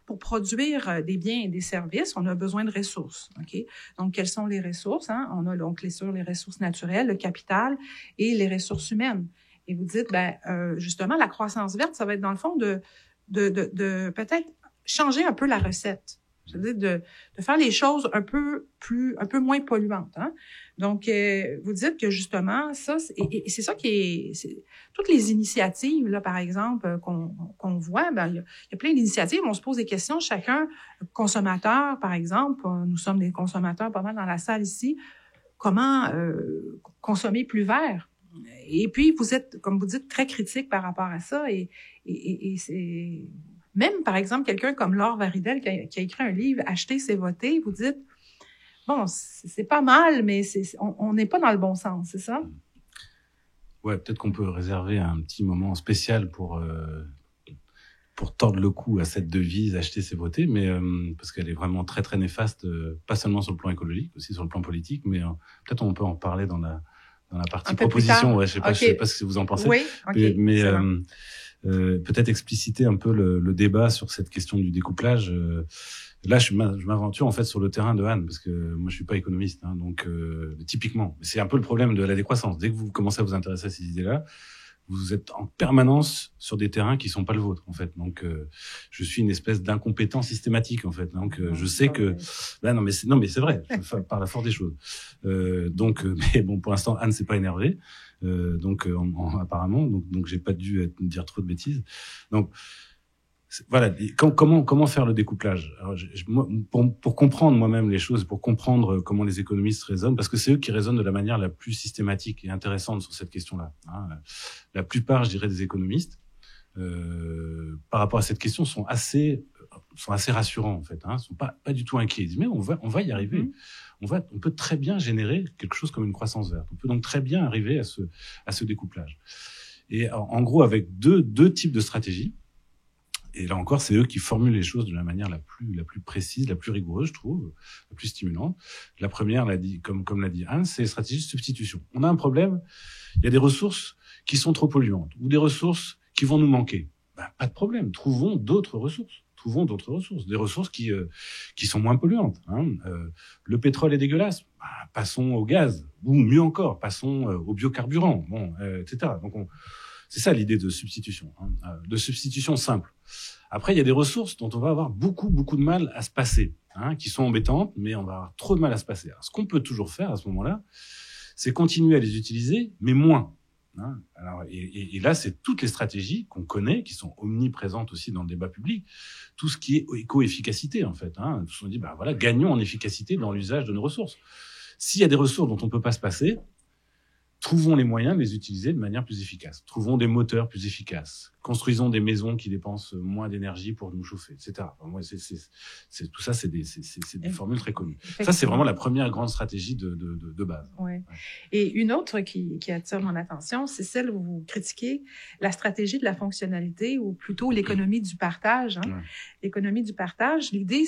pour produire des biens et des services, on a besoin de ressources, OK? Donc, quelles sont les ressources? On a donc les ressources naturelles, le capital et les ressources humaines. Et vous dites, justement, la croissance verte, ça va être dans le fond de peut-être changer un peu la recette, c'est-à-dire de faire les choses un peu moins polluantes. Donc, vous dites que justement, ça, et c'est ça toutes les initiatives, là, par exemple, qu'on voit, il y a plein d'initiatives, on se pose des questions, chacun, consommateur, par exemple, nous sommes des consommateurs pas mal dans la salle ici, comment consommer plus vert? Et puis, vous êtes, comme vous dites, très critique par rapport à ça. Et c'est... Même, par exemple, quelqu'un comme Laure Varidel qui a écrit un livre « Acheter, c'est voter », vous dites, bon, c'est pas mal, mais on n'est pas dans le bon sens, c'est ça? Ouais, peut-être qu'on peut réserver un petit moment spécial pour tordre le cou à cette devise « Acheter, c'est voter », mais parce qu'elle est vraiment très, très néfaste, pas seulement sur le plan écologique, aussi sur le plan politique, mais peut-être on peut en parler dans la partie proposition. Ouais, je sais pas ce que vous en pensez. Oui, okay, mais peut-être expliciter un peu le débat sur cette question du découplage. Là, je m'aventure en fait sur le terrain de Anne, parce que moi je suis pas économiste, hein, donc typiquement, c'est un peu le problème de la décroissance. Dès que vous commencez à vous intéresser à ces idées-là, vous êtes en permanence sur des terrains qui sont pas le vôtre, en fait. Donc, je suis une espèce d'incompétent systématique, en fait. Donc, je sais que, non, mais c'est vrai, par la force des choses. Mais bon, pour l'instant, Anne s'est pas énervée, apparemment, donc j'ai pas dû dire trop de bêtises. Donc, voilà, comment faire le découplage? Alors, pour comprendre moi-même les choses, pour comprendre comment les économistes raisonnent, parce que c'est eux qui raisonnent de la manière la plus systématique et intéressante sur cette question-là. Hein. La plupart, je dirais, des économistes, par rapport à cette question, sont assez rassurants en fait. Hein, sont pas du tout inquiets. Ils disent mais on va y arriver. On peut très bien générer quelque chose comme une croissance verte. On peut donc très bien arriver à ce découplage. Et en gros, avec deux types de stratégies. Et là encore, c'est eux qui formulent les choses de la manière la plus précise, la plus rigoureuse, je trouve, la plus stimulante. La première, comme l'a dit Anne, c'est les stratégies de substitution. On a un problème, il y a des ressources qui sont trop polluantes, ou des ressources qui vont nous manquer. Pas de problème, trouvons d'autres ressources. Des ressources qui sont moins polluantes. Hein. Le pétrole est dégueulasse, passons au gaz, ou mieux encore, passons aux biocarburants, etc. Donc c'est ça l'idée de substitution, hein, de substitution simple. Après, il y a des ressources dont on va avoir beaucoup de mal à se passer, hein, qui sont embêtantes, mais on va avoir trop de mal à se passer. Alors, ce qu'on peut toujours faire à ce moment-là, c'est continuer à les utiliser, mais moins. Hein. Alors, et là, c'est toutes les stratégies qu'on connaît, qui sont omniprésentes aussi dans le débat public, tout ce qui est éco-efficacité, en fait. Hein. On dit, voilà, gagnons en efficacité dans l'usage de nos ressources. S'il y a des ressources dont on peut pas se passer, trouvons les moyens de les utiliser de manière plus efficace. Trouvons des moteurs plus efficaces. Construisons des maisons qui dépensent moins d'énergie pour nous chauffer, etc. Enfin, moi, tout ça, c'est des formules très connues. Ça, c'est vraiment la première grande stratégie de base. Ouais. Ouais. Et une autre qui attire mon attention, c'est celle où vous critiquez la stratégie de la fonctionnalité, ou plutôt l'économie du partage. Hein. Ouais. L'économie du partage, l'idée,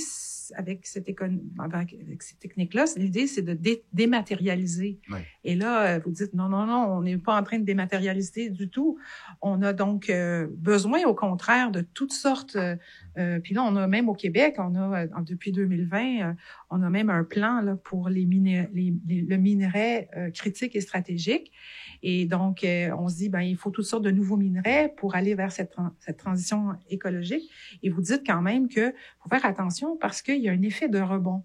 avec ces techniques-là, l'idée, c'est de dématérialiser. Ouais. Et là, vous dites, non, on n'est pas en train de dématérialiser du tout. On a donc besoin, au contraire, de toutes sortes. Puis là, on a même au Québec, depuis 2020, on a même un plan là, pour le minerai critique et stratégique. Et donc, on se dit, il faut toutes sortes de nouveaux minerais pour aller vers cette transition écologique. Et vous dites quand même que faut faire attention parce qu'il y a un effet de rebond.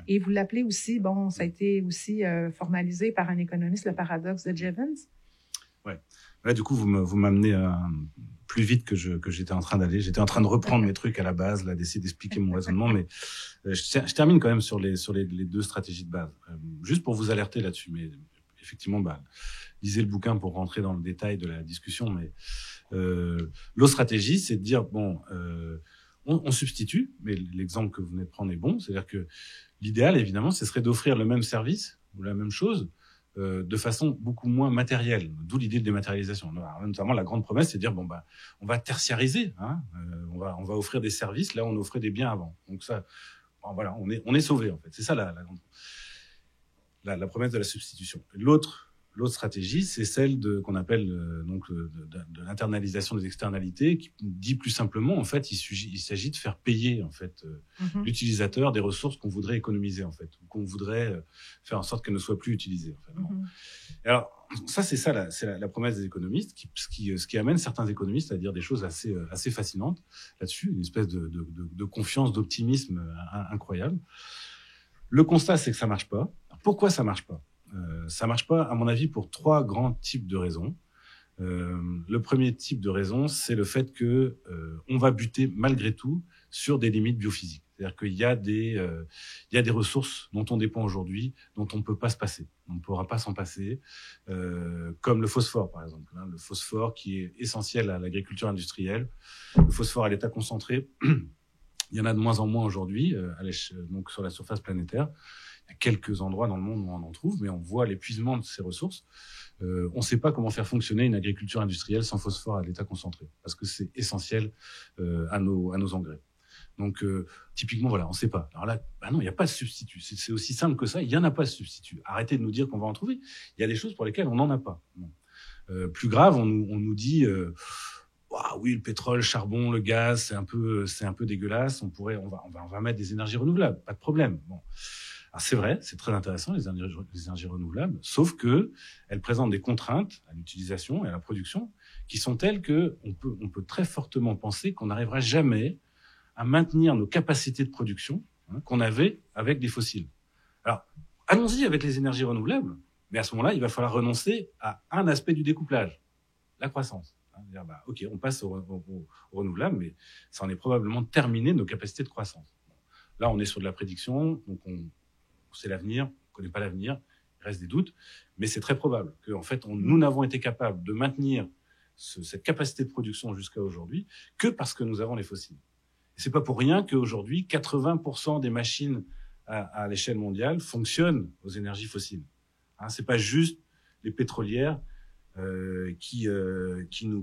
Et vous l'appelez aussi, ça a été aussi formalisé par un économiste, le paradoxe de Jevons. Ouais. Là, du coup, vous m'amenez plus vite que j'étais en train d'aller. J'étais en train de reprendre mes trucs à la base, là, d'essayer d'expliquer mon raisonnement, mais je termine quand même sur les deux stratégies de base. Juste pour vous alerter là-dessus, mais effectivement, lisez le bouquin pour rentrer dans le détail de la discussion, mais l'autre stratégie, c'est de dire, on substitue, mais l'exemple que vous venez de prendre est bon, c'est-à-dire que l'idéal, évidemment, ce serait d'offrir le même service ou la même chose de façon beaucoup moins matérielle, d'où l'idée de dématérialisation. Alors, notamment, la grande promesse, c'est de dire, on va tertiariser, hein, on va offrir des services, là, on offrait des biens avant. Donc ça, voilà, on est sauvé, en fait. C'est ça la promesse de la substitution. L'autre stratégie, c'est celle qu'on appelle de l'internalisation des externalités, qui dit plus simplement, en fait, il s'agit de faire payer en fait l'utilisateur des ressources qu'on voudrait économiser, en fait, ou qu'on voudrait faire en sorte qu'elles ne soient plus utilisées. En fait. Alors ça, c'est la promesse des économistes, ce qui amène certains économistes à dire des choses assez fascinantes là-dessus, une espèce de confiance, d'optimisme incroyable. Le constat, c'est que ça marche pas. Alors, pourquoi ça marche pas? Ça marche pas, à mon avis, pour trois grands types de raisons. Le premier type de raison, c'est le fait que on va buter malgré tout sur des limites biophysiques. C'est-à-dire qu'il y a des ressources dont on dépend aujourd'hui, dont on ne peut pas se passer. On ne pourra pas s'en passer, comme le phosphore, par exemple. Le phosphore qui est essentiel à l'agriculture industrielle. Le phosphore à l'état concentré, il y en a de moins en moins aujourd'hui, donc sur la surface planétaire. Il y a quelques endroits dans le monde où on en trouve, mais on voit l'épuisement de ces ressources. On ne sait pas comment faire fonctionner une agriculture industrielle sans phosphore à l'état concentré, parce que c'est essentiel à nos engrais. Donc, typiquement, voilà, on ne sait pas. Alors là, non, il n'y a pas de substitut. C'est aussi simple que ça, il n'y en a pas de substitut. Arrêtez de nous dire qu'on va en trouver. Il y a des choses pour lesquelles on n'en a pas. Bon. Plus grave, on nous dit... oui, le pétrole, le charbon, le gaz, c'est un peu dégueulasse. On va mettre des énergies renouvelables, pas de problème. Bon, alors c'est vrai, c'est très intéressant les énergies renouvelables, sauf que elles présentent des contraintes à l'utilisation et à la production qui sont telles que on peut très fortement penser qu'on n'arrivera jamais à maintenir nos capacités de production qu'on avait avec des fossiles. Alors, allons-y avec les énergies renouvelables, mais à ce moment-là, il va falloir renoncer à un aspect du découplage, la croissance. Dire, ok, on passe au renouvelable, mais ça en est probablement terminé nos capacités de croissance. Là, on est sur de la prédiction, donc on sait l'avenir, on ne connaît pas l'avenir, il reste des doutes, mais c'est très probable que, en fait, nous n'avons été capables de maintenir cette capacité de production jusqu'à aujourd'hui que parce que nous avons les fossiles. Et c'est pas pour rien qu'aujourd'hui, 80% des machines à l'échelle mondiale fonctionnent aux énergies fossiles. C'est pas juste les pétrolières qui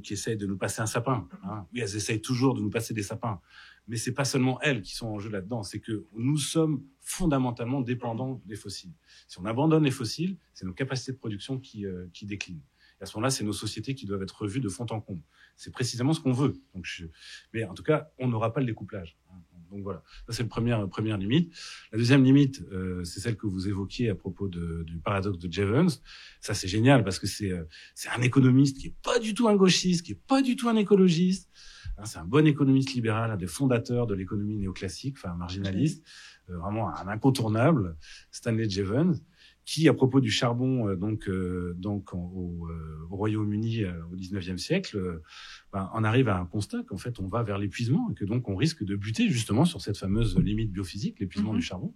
essayent de nous passer un sapin. Oui, elles essayent toujours de nous passer des sapins, mais c'est pas seulement elles qui sont en jeu là-dedans, c'est que nous sommes fondamentalement dépendants des fossiles. Si on abandonne les fossiles, c'est nos capacités de production qui déclinent. Et à ce moment-là, c'est nos sociétés qui doivent être revues de fond en comble. C'est précisément ce qu'on veut. Mais en tout cas, on n'aura pas le découplage. Donc voilà, ça c'est la première limite. La deuxième limite, c'est celle que vous évoquiez à propos du paradoxe de Jevons. Ça c'est génial parce que c'est un économiste qui est pas du tout un gauchiste, qui est pas du tout un écologiste. C'est un bon économiste libéral, un des fondateurs de l'économie néoclassique, enfin marginaliste, vraiment un incontournable, Stanley Jevons, qui, à propos du charbon, au Royaume-Uni au XIXe siècle, en arrive à un constat qu'en fait on va vers l'épuisement et que donc on risque de buter justement sur cette fameuse limite biophysique, l'épuisement du charbon.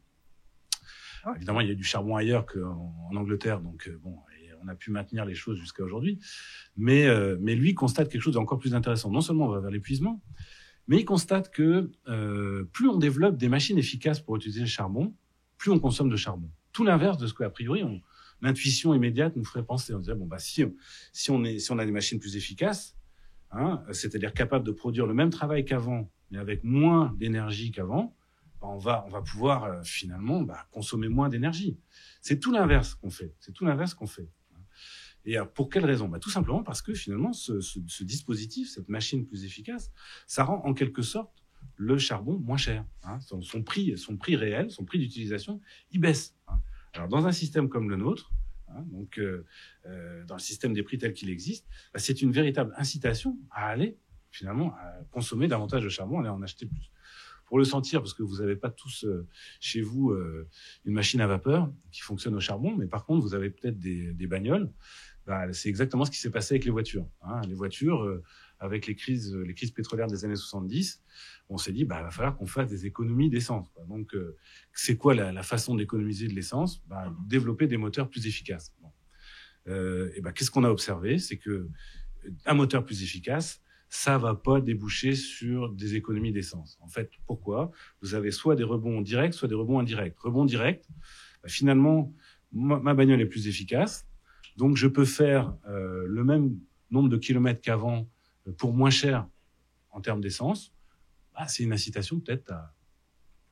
Alors, évidemment, il y a du charbon ailleurs qu'en Angleterre, donc et on a pu maintenir les choses jusqu'à aujourd'hui. Mais lui constate quelque chose d'encore plus intéressant. Non seulement on va vers l'épuisement, mais il constate que plus on développe des machines efficaces pour utiliser le charbon, plus on consomme de charbon. Tout l'inverse de ce qu'a priori l'intuition immédiate nous ferait penser. On dirait si on a des machines plus efficaces, c'est-à-dire capables de produire le même travail qu'avant, mais avec moins d'énergie qu'avant, on va pouvoir finalement consommer moins d'énergie. C'est tout l'inverse qu'on fait. Et alors, pour quelle raison ? Tout simplement parce que finalement ce dispositif, cette machine plus efficace, ça rend en quelque sorte le charbon moins cher. Son prix réel, son prix d'utilisation, il baisse. Alors dans un système comme le nôtre, dans le système des prix tel qu'il existe, c'est une véritable incitation à aller finalement à consommer davantage de charbon, aller en acheter plus. Pour le sentir, parce que vous n'avez pas tous chez vous une machine à vapeur qui fonctionne au charbon, mais par contre vous avez peut-être des bagnoles. C'est exactement ce qui s'est passé avec les voitures. Les voitures, avec les crises pétrolières des années 70, on s'est dit, va falloir qu'on fasse des économies d'essence. Donc, c'est quoi la façon d'économiser de l'essence ? Développer des moteurs plus efficaces. Qu'est-ce qu'on a observé ? C'est que un moteur plus efficace, ça va pas déboucher sur des économies d'essence. En fait, pourquoi ? Vous avez soit des rebonds directs, soit des rebonds indirects. Rebond direct, finalement, ma bagnole est plus efficace, donc je peux faire le même nombre de kilomètres qu'avant pour moins cher en termes d'essence. C'est une incitation peut-être à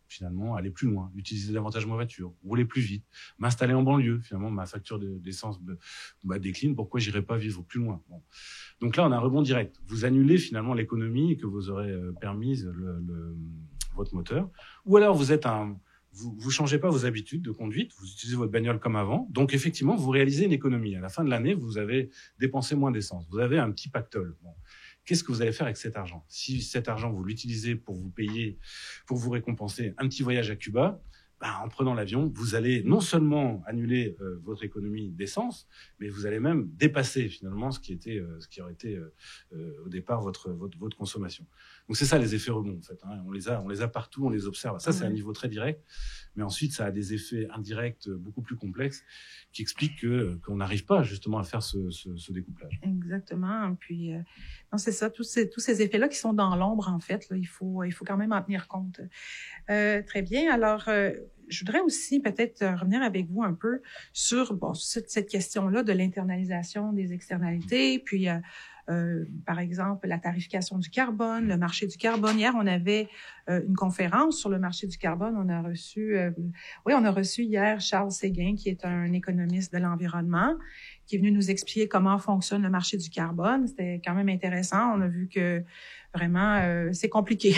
finalement aller plus loin, utiliser davantage ma voiture, rouler plus vite, m'installer en banlieue. Finalement, ma facture d'essence décline. Pourquoi j'irais pas vivre plus loin ? Donc là, on a un rebond direct. Vous annulez finalement l'économie que vous aurez permise votre moteur. Ou alors vous changez pas vos habitudes de conduite, vous utilisez votre bagnole comme avant. Donc effectivement, vous réalisez une économie. À la fin de l'année, vous avez dépensé moins d'essence. Vous avez un petit pactole. Qu'est-ce que vous allez faire avec cet argent ? Si cet argent, vous l'utilisez pour vous payer, pour vous récompenser un petit voyage à Cuba, en prenant l'avion, vous allez non seulement annuler votre économie d'essence, mais vous allez même dépasser finalement ce qui aurait été au départ votre consommation. Donc c'est ça les effets rebonds en fait. Hein. On les a partout, on les observe. Ça c'est un niveau très direct, mais ensuite ça a des effets indirects beaucoup plus complexes qui expliquent qu'on n'arrive pas justement à faire ce découplage. Exactement. Puis non, c'est ça, tous ces effets-là qui sont dans l'ombre en fait. Là, il faut quand même en tenir compte. Très bien. Alors je voudrais aussi peut-être revenir avec vous un peu sur cette question-là de l'internalisation des externalités, puis par exemple, la tarification du carbone, le marché du carbone. Hier, on avait une conférence sur le marché du carbone. On a reçu hier Charles Séguin, qui est un économiste de l'environnement, qui est venu nous expliquer comment fonctionne le marché du carbone. C'était quand même intéressant. On a vu que vraiment, c'est compliqué.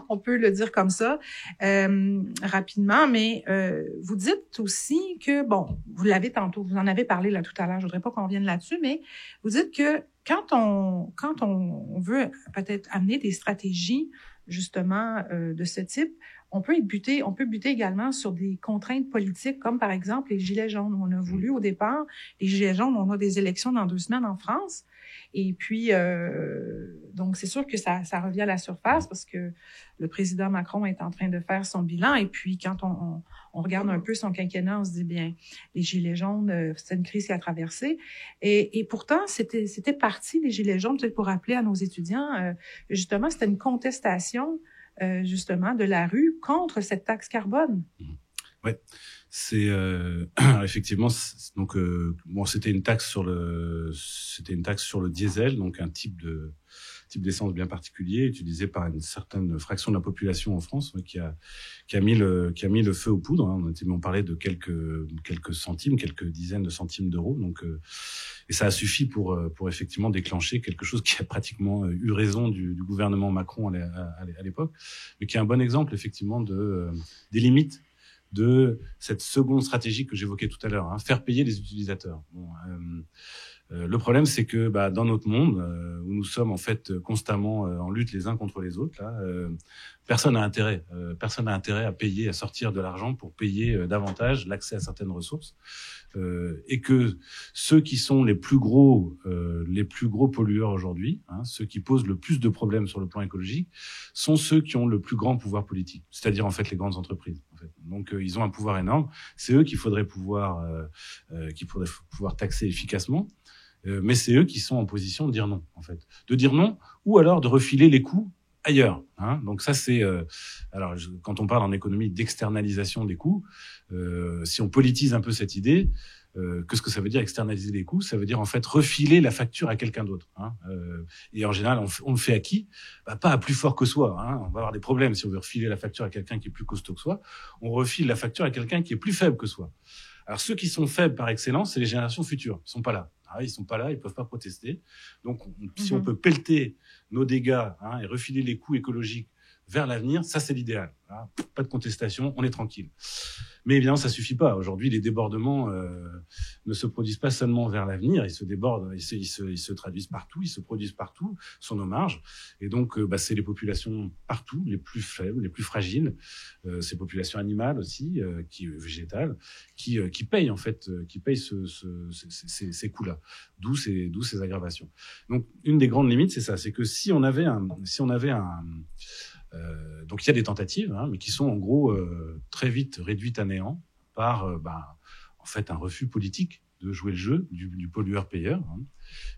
On peut le dire comme ça rapidement, mais vous dites aussi que, bon, vous l'avez tantôt, vous en avez parlé là tout à l'heure, je voudrais pas qu'on revienne là-dessus, mais vous dites que quand on veut peut-être amener des stratégies justement de ce type, on peut buter également sur des contraintes politiques, comme par exemple les gilets jaunes. On a voulu au départ, les gilets jaunes, on a des élections dans 2 semaines en France. Et puis, donc c'est sûr que ça revient à la surface parce que le président Macron est en train de faire son bilan. Et puis, quand on regarde un peu son quinquennat, on se dit bien, les gilets jaunes, c'est une crise qui a traversé. Et pourtant, c'était parti, les gilets jaunes, peut-être pour rappeler à nos étudiants, justement, c'était une contestation justement de la rue contre cette taxe carbone. Ouais, c'est effectivement donc c'était une taxe sur le diesel, donc un type d'essence bien particulier utilisé par une certaine fraction de la population en France, qui a mis le feu aux poudres. Hein. On parlait de quelques centimes, quelques dizaines de centimes d'euros. Donc et ça a suffi pour effectivement déclencher quelque chose qui a pratiquement eu raison du gouvernement Macron à l'époque, mais qui est un bon exemple effectivement des limites de cette seconde stratégie que j'évoquais tout à l'heure, hein, faire payer les utilisateurs. Bon, le problème, c'est que dans notre monde, où nous sommes en fait constamment en lutte les uns contre les autres, là, personne n'a intérêt à payer, à sortir de l'argent pour payer davantage l'accès à certaines ressources, et que ceux qui sont les plus gros pollueurs aujourd'hui, hein, ceux qui posent le plus de problèmes sur le plan écologique, sont ceux qui ont le plus grand pouvoir politique, c'est-à-dire en fait les grandes entreprises. En fait. Donc ils ont un pouvoir énorme. C'est eux qu'il faudrait pouvoir taxer efficacement. Mais c'est eux qui sont en position de dire non, en fait. De dire non, ou alors de refiler les coûts ailleurs. Hein. Donc ça, c'est... quand on parle en économie d'externalisation des coûts, si on politise un peu cette idée, qu'est-ce que ça veut dire externaliser les coûts? Ça veut dire en fait refiler la facture à quelqu'un d'autre. Hein. Et en général, on le fait à qui? Pas à plus fort que soi. Hein. On va avoir des problèmes si on veut refiler la facture à quelqu'un qui est plus costaud que soi. On refile la facture à quelqu'un qui est plus faible que soi. Alors ceux qui sont faibles par excellence, c'est les générations futures. Ils sont pas là. Ils sont pas là, ils peuvent pas protester. Donc, si on peut pelleter nos dégâts et refiler les coûts écologiques vers l'avenir, ça c'est l'idéal. Hein. Pas de contestation, on est tranquille. Mais évidemment, ça suffit pas. Aujourd'hui, les débordements ne se produisent pas seulement vers l'avenir, ils se débordent, ils se traduisent partout, ils se produisent partout sur nos marges. Et donc, c'est les populations partout, les plus faibles, les plus fragiles, ces populations animales aussi, végétales, qui payent en fait, ces coûts-là. D'où ces aggravations. Donc, une des grandes limites, c'est ça, c'est que si on avait donc il y a des tentatives, mais qui sont en gros très vite réduites à néant par en fait un refus politique de jouer le jeu du pollueur-payeur,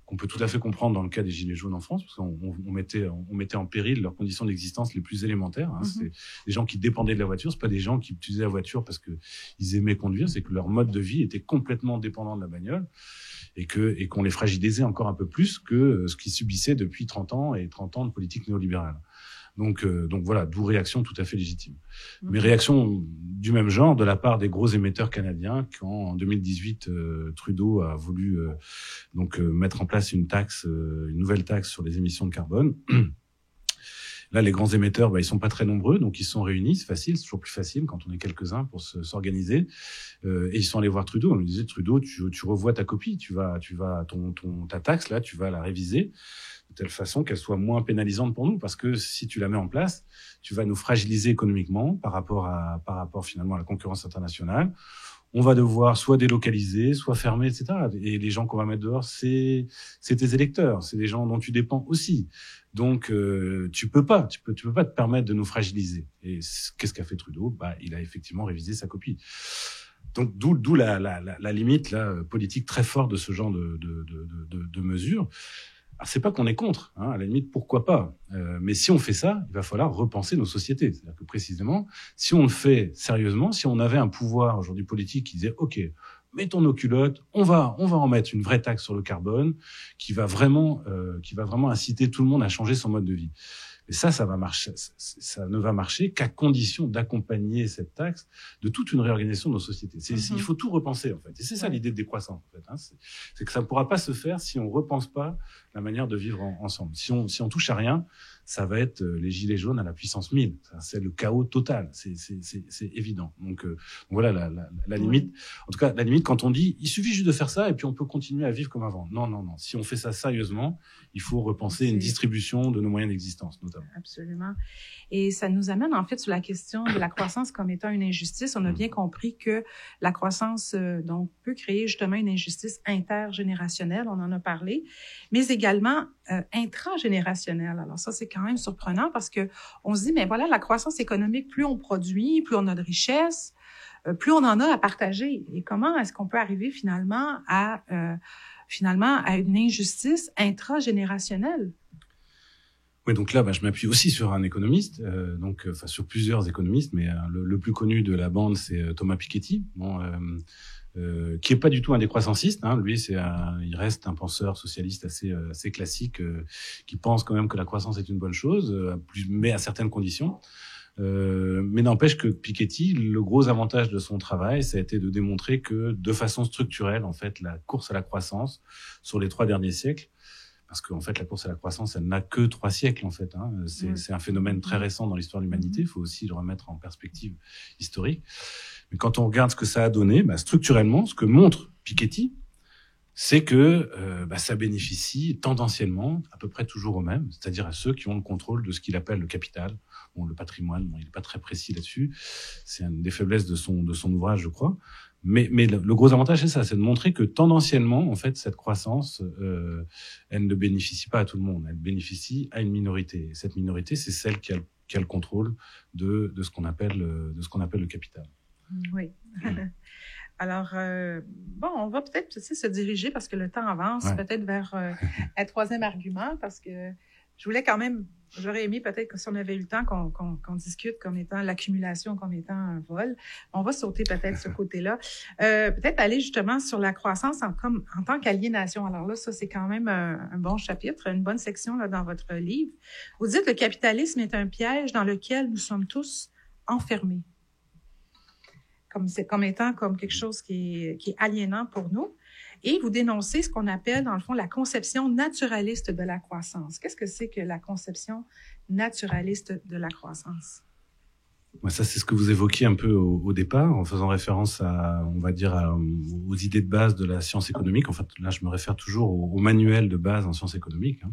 qu'on peut tout à fait comprendre dans le cas des Gilets jaunes en France, parce qu'on mettait en péril leurs conditions d'existence les plus élémentaires. C'est des gens qui dépendaient de la voiture, c'est pas des gens qui utilisaient la voiture parce que ils aimaient conduire, c'est que leur mode de vie était complètement dépendant de la bagnole. Et qu'on les fragilisait encore un peu plus que ce qu'ils subissaient depuis 30 ans et 30 ans de politique néolibérale. Donc voilà, d'où réaction tout à fait légitime. Mais réaction du même genre de la part des gros émetteurs canadiens quand en 2018 Trudeau a voulu mettre en place une nouvelle taxe sur les émissions de carbone. Là, les grands émetteurs, ils sont pas très nombreux, donc ils se sont réunis, c'est facile, c'est toujours plus facile quand on est quelques-uns pour s'organiser. Et ils sont allés voir Trudeau. On lui disait, Trudeau, tu revois ta copie, ta taxe là, tu vas la réviser de telle façon qu'elle soit moins pénalisante pour nous, parce que si tu la mets en place, tu vas nous fragiliser économiquement par rapport finalement à la concurrence internationale. on va devoir soit délocaliser, soit fermer, etc. Et les gens qu'on va mettre dehors, c'est tes électeurs, c'est des gens dont tu dépends aussi. Donc, tu peux pas te permettre de nous fragiliser. Et qu'est-ce qu'a fait Trudeau? Il a effectivement révisé sa copie. Donc, d'où la limite politique très forte de ce genre de mesures. Alors, c'est pas qu'on est contre, hein, à la limite, pourquoi pas. Mais si on fait ça, il va falloir repenser nos sociétés. C'est-à-dire que précisément, si on le fait sérieusement, si on avait un pouvoir aujourd'hui politique qui disait, OK, mettons nos culottes, on va en mettre une vraie taxe sur le carbone qui va vraiment inciter tout le monde à changer son mode de vie. Et ça va marcher. Ça ne va marcher qu'à condition d'accompagner cette taxe de toute une réorganisation de nos sociétés. Il faut tout repenser, en fait. Et c'est ça l'idée de décroissance, en fait. Hein. C'est que ça ne pourra pas se faire si on ne repense pas la manière de vivre ensemble. Si on touche à rien, ça va être les gilets jaunes à la puissance 1000. C'est le chaos total. C'est évident. Donc voilà la limite. En tout cas, la limite, quand on dit, il suffit juste de faire ça et puis on peut continuer à vivre comme avant. Non. Si on fait ça sérieusement, il faut repenser une distribution de nos moyens d'existence, notamment. Absolument. Et ça nous amène en fait sur la question de la croissance comme étant une injustice. On a bien compris que la croissance donc peut créer justement une injustice intergénérationnelle, on en a parlé, mais également intragénérationnelle. Alors ça, c'est quand même surprenant parce que on se dit, mais voilà, la croissance économique, plus on produit, plus on a de richesses, plus on en a à partager. Et comment est-ce qu'on peut arriver finalement à une injustice intragénérationnelle? Oui, donc là, je m'appuie aussi sur un économiste, sur plusieurs économistes, mais le plus connu de la bande, c'est Thomas Piketty, qui est pas du tout un décroissanciste. Hein. Lui, il reste un penseur socialiste assez classique, qui pense quand même que la croissance est une bonne chose, mais à certaines conditions. Mais n'empêche que Piketty, le gros avantage de son travail, ça a été de démontrer que de façon structurelle, en fait, la course à la croissance sur les 3 derniers siècles, parce qu'en fait, la course à la croissance, elle n'a que 3 siècles, en fait. Hein. C'est un phénomène très récent dans l'histoire de l'humanité. Il faut aussi le remettre en perspective historique. Mais quand on regarde ce que ça a donné, structurellement, ce que montre Piketty, c'est que ça bénéficie tendanciellement à peu près toujours aux mêmes, c'est-à-dire à ceux qui ont le contrôle de ce qu'il appelle le capital. Le patrimoine, il n'est pas très précis là-dessus. C'est une des faiblesses de son ouvrage, je crois. Mais le gros avantage, c'est ça, c'est de montrer que tendanciellement, en fait, cette croissance, elle ne bénéficie pas à tout le monde. Elle bénéficie à une minorité. Et cette minorité, c'est celle qui a le contrôle de ce qu'on appelle le capital. Oui. Alors, on va peut-être se diriger, parce que le temps avance, peut-être vers un troisième argument, parce que je voulais quand même, j'aurais aimé peut-être que si on avait eu le temps qu'on discute comme étant l'accumulation, comme étant un vol. On va sauter peut-être ce côté-là. Peut-être aller justement sur la croissance en tant qu'aliénation. Alors là, ça, c'est quand même un bon chapitre, une bonne section là, dans votre livre. Vous dites que le capitalisme est un piège dans lequel nous sommes tous enfermés. Comme étant comme quelque chose qui est aliénant pour nous. Et vous dénoncez ce qu'on appelle, dans le fond, la conception naturaliste de la croissance. Qu'est-ce que c'est que la conception naturaliste de la croissance? Ça, c'est ce que vous évoquiez un peu au départ, en faisant référence aux idées de base de la science économique. En fait, là, je me réfère toujours au manuel de base en sciences économiques. Hein.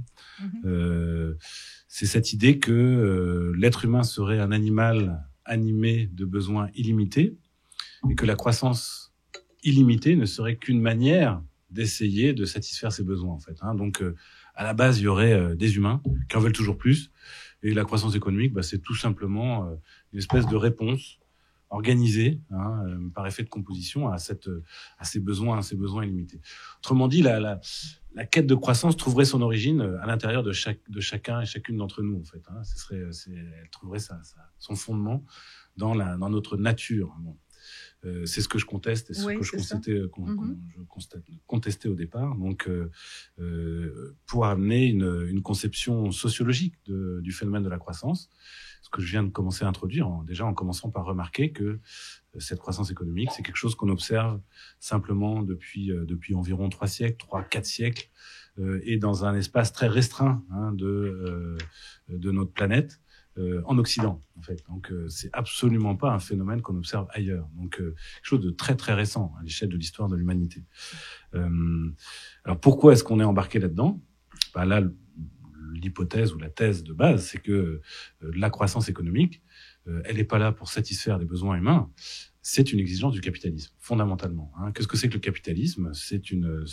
C'est cette idée que l'être humain serait un animal animé de besoins illimités, et que la croissance illimitée ne serait qu'une manière d'essayer de satisfaire ses besoins, en fait. Hein. Donc, à la base, il y aurait des humains qui en veulent toujours plus, et la croissance économique, c'est tout simplement une espèce de réponse organisée, par effet de composition à ces besoins illimités. Autrement dit, la quête de croissance trouverait son origine à l'intérieur de chacun et chacune d'entre nous, en fait. Hein. Elle trouverait son fondement dans notre nature. Bon. C'est ce que je conteste et ce que je contestais au départ. Donc, pour amener une conception sociologique du phénomène de la croissance, ce que je viens de commencer à introduire, déjà en commençant par remarquer que cette croissance économique, c'est quelque chose qu'on observe simplement depuis environ 4 siècles, et dans un espace très restreint de notre planète. En Occident, en fait. Donc, c'est absolument pas un phénomène qu'on observe ailleurs. Donc, quelque chose de très, très récent à l'échelle de l'histoire de l'humanité. Alors, pourquoi est-ce qu'on est embarqué là-dedans? Là, l'hypothèse ou la thèse de base, c'est que la croissance économique, elle n'est pas là pour satisfaire les besoins humains. c'est une exigence du capitalisme, fondamentalement. Hein. Qu'est-ce que c'est que le capitalisme ? C'est une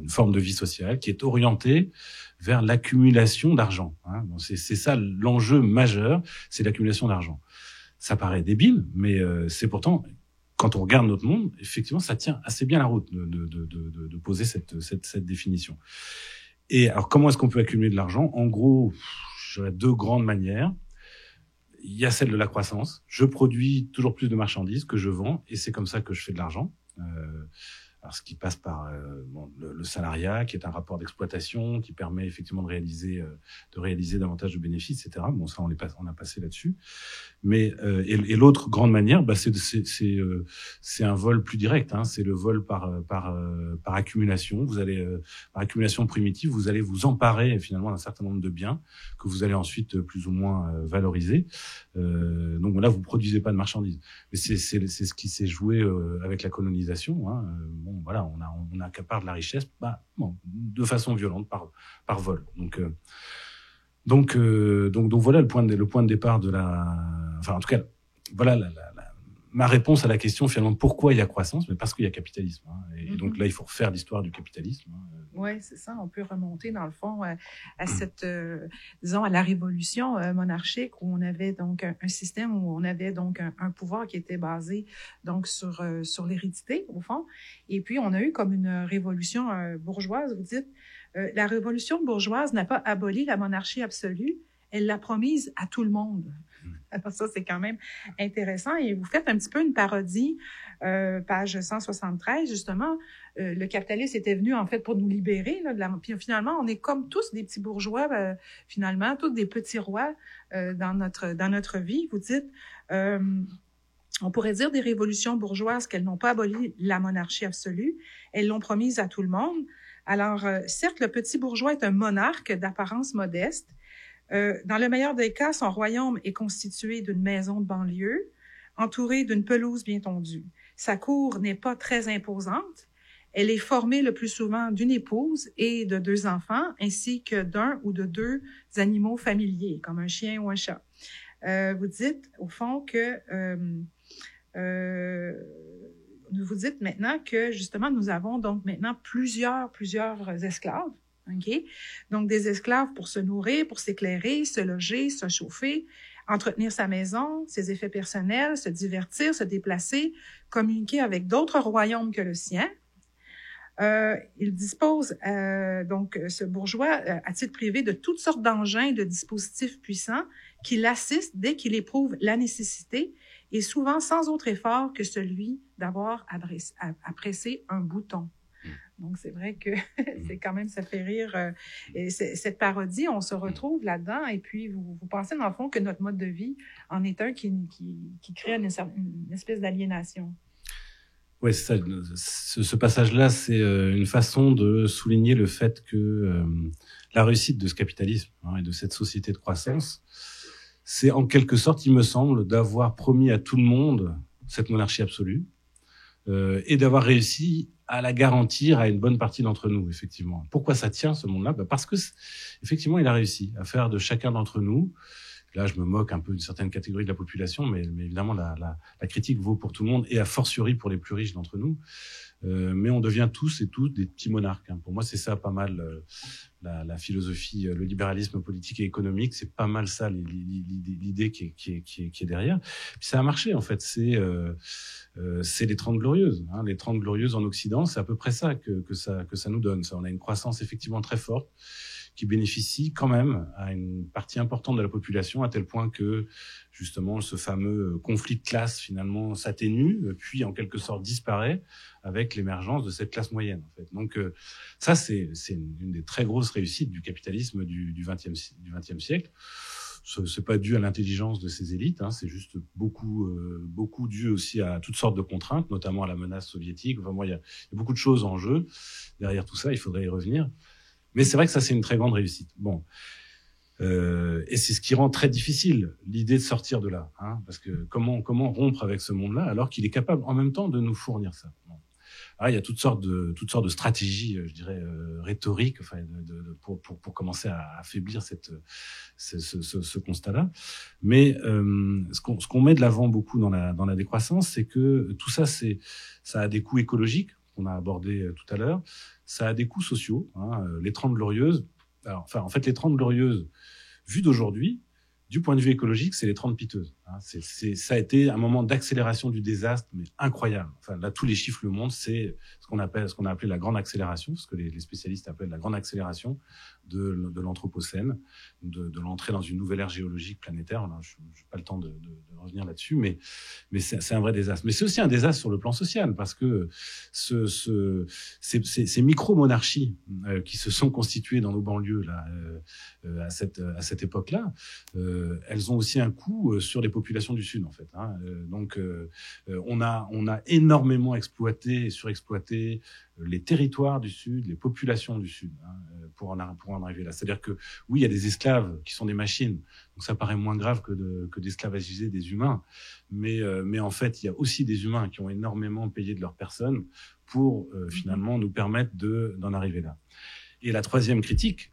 forme de vie sociale qui est orientée vers l'accumulation d'argent. Hein. Donc c'est ça l'enjeu majeur, c'est l'accumulation d'argent. Ça paraît débile, mais c'est pourtant, quand on regarde notre monde, effectivement, ça tient assez bien la route de poser cette définition. Et alors, comment est-ce qu'on peut accumuler de l'argent ? En gros, j'aurais 2 grandes manières. Il y a celle de la croissance. Je produis toujours plus de marchandises que je vends, et c'est comme ça que je fais de l'argent. Alors, ce qui passe par le salariat, qui est un rapport d'exploitation, qui permet effectivement de réaliser davantage de bénéfices, etc. Bon, ça, on a passé là-dessus. Mais et l'autre grande manière, c'est un vol plus direct. Hein, c'est le vol par accumulation. Vous allez par accumulation primitive, vous allez vous emparer finalement d'un certain nombre de biens que vous allez ensuite plus ou moins valoriser. Donc là, vous produisez pas de marchandises. Mais c'est ce qui s'est joué avec la colonisation. Hein. Bon, voilà, on accapare de la richesse, de façon violente par vol. Donc voilà le point de départ de enfin en tout cas voilà ma réponse à la question finalement pourquoi il y a croissance, mais parce qu'il y a capitalisme. Hein. Et donc là il faut refaire l'histoire du capitalisme. Hein. Oui, c'est ça. On peut remonter dans le fond à cette disons à la révolution monarchique où on avait donc un système où on avait donc un pouvoir qui était basé donc sur l'hérédité au fond. Et puis on a eu comme une révolution bourgeoise. Vous dites la révolution bourgeoise n'a pas aboli la monarchie absolue, elle l'a promise à tout le monde. Alors ça, c'est quand même intéressant. Et vous faites un petit peu une parodie, page 173, justement. Le capitalisme était venu, en fait, pour nous libérer. Puis finalement, on est comme tous des petits bourgeois, finalement, tous des petits rois dans notre vie. Vous dites, on pourrait dire des révolutions bourgeoises qu'elles n'ont pas aboli la monarchie absolue. Elles l'ont promise à tout le monde. Alors, certes, le petit bourgeois est un monarque d'apparence modeste. Dans le meilleur des cas, son royaume est constitué d'une maison de banlieue, entourée d'une pelouse bien tondue. Sa cour n'est pas très imposante. Elle est formée le plus souvent d'une épouse et de 2 enfants, ainsi que d'un ou de 2 animaux familiers, comme un chien ou un chat. Vous dites, au fond, que vous dites maintenant que, justement, nous avons donc maintenant plusieurs esclaves. Okay? Donc, des esclaves pour se nourrir, pour s'éclairer, se loger, se chauffer, entretenir sa maison, ses effets personnels, se divertir, se déplacer, communiquer avec d'autres royaumes que le sien. Il dispose, donc, ce bourgeois, à titre privé, de toutes sortes d'engins et de dispositifs puissants qui l'assistent dès qu'il éprouve la nécessité et souvent sans autre effort que celui d'avoir à presser un bouton. Donc, c'est vrai que c'est quand même, ça fait rire. Et cette parodie, on se retrouve là-dedans. Et puis, vous pensez, dans le fond, que notre mode de vie en est un qui crée une espèce d'aliénation. Oui, c'est ça. Ce passage-là, c'est une façon de souligner le fait que la réussite de ce capitalisme et de cette société de croissance, c'est en quelque sorte, il me semble, d'avoir promis à tout le monde cette monarchie absolue et d'avoir réussi à la garantir à une bonne partie d'entre nous, effectivement. Pourquoi ça tient, ce monde-là ? Parce que, effectivement, il a réussi à faire de chacun d'entre nous, là, je me moque un peu d'une certaine catégorie de la population, mais évidemment, la critique vaut pour tout le monde, et a fortiori pour les plus riches d'entre nous. Mais on devient tous et toutes des petits monarques. Hein. Pour moi, c'est ça pas mal la philosophie, le libéralisme politique et économique, c'est pas mal ça l'idée qui est derrière. Puis ça a marché en fait. C'est les 30 glorieuses. Hein. Les 30 glorieuses en Occident, c'est à peu près ça que ça nous donne. Ça, on a une croissance effectivement très forte qui bénéficie quand même à une partie importante de la population, à tel point que, justement, ce fameux conflit de classe, finalement, s'atténue, puis, en quelque sorte, disparaît avec l'émergence de cette classe moyenne, en fait. Donc, ça, c'est une des très grosses réussites du capitalisme du XXe siècle. C'est pas dû à l'intelligence de ces élites, hein, c'est juste beaucoup dû aussi à toutes sortes de contraintes, notamment à la menace soviétique. Enfin, il y a beaucoup de choses en jeu. Derrière tout ça, il faudrait y revenir. Mais c'est vrai que ça, c'est une très grande réussite. Bon. Et c'est ce qui rend très difficile l'idée de sortir de là. Hein, parce que comment rompre avec ce monde-là alors qu'il est capable en même temps de nous fournir ça. Bon. il y a toutes sortes de stratégies, je dirais, rhétoriques, enfin, pour commencer à affaiblir ce constat-là. Mais ce qu'on met de l'avant beaucoup dans la décroissance, c'est que tout ça, ça a des coûts écologiques qu'on a abordés tout à l'heure. Ça a des coûts sociaux. Les 30 Glorieuses. Alors, enfin, en fait, les 30 Glorieuses, vues d'aujourd'hui, du point de vue écologique, c'est les 30 piteuses. Ça a été un moment d'accélération du désastre, mais incroyable. Enfin, là, tous les chiffres le montrent. C'est ce qu'on a appelé la grande accélération, ce que les spécialistes appellent la grande accélération de l'anthropocène, de l'entrée dans une nouvelle ère géologique planétaire. Là, je n'ai pas le temps de revenir là-dessus, mais c'est un vrai désastre. Mais c'est aussi un désastre sur le plan social, parce que ces micro-monarchies qui se sont constituées dans nos banlieues là, à cette époque-là, elles ont aussi un coût sur les populations du Sud, en fait. Donc, on a énormément exploité et surexploité les territoires du Sud, les populations du Sud, pour en arriver là. C'est-à-dire que, oui, il y a des esclaves qui sont des machines, donc ça paraît moins grave que d'esclavagiser des humains, mais en fait, il y a aussi des humains qui ont énormément payé de leur personne pour finalement nous permettre d'en arriver là. Et la troisième critique,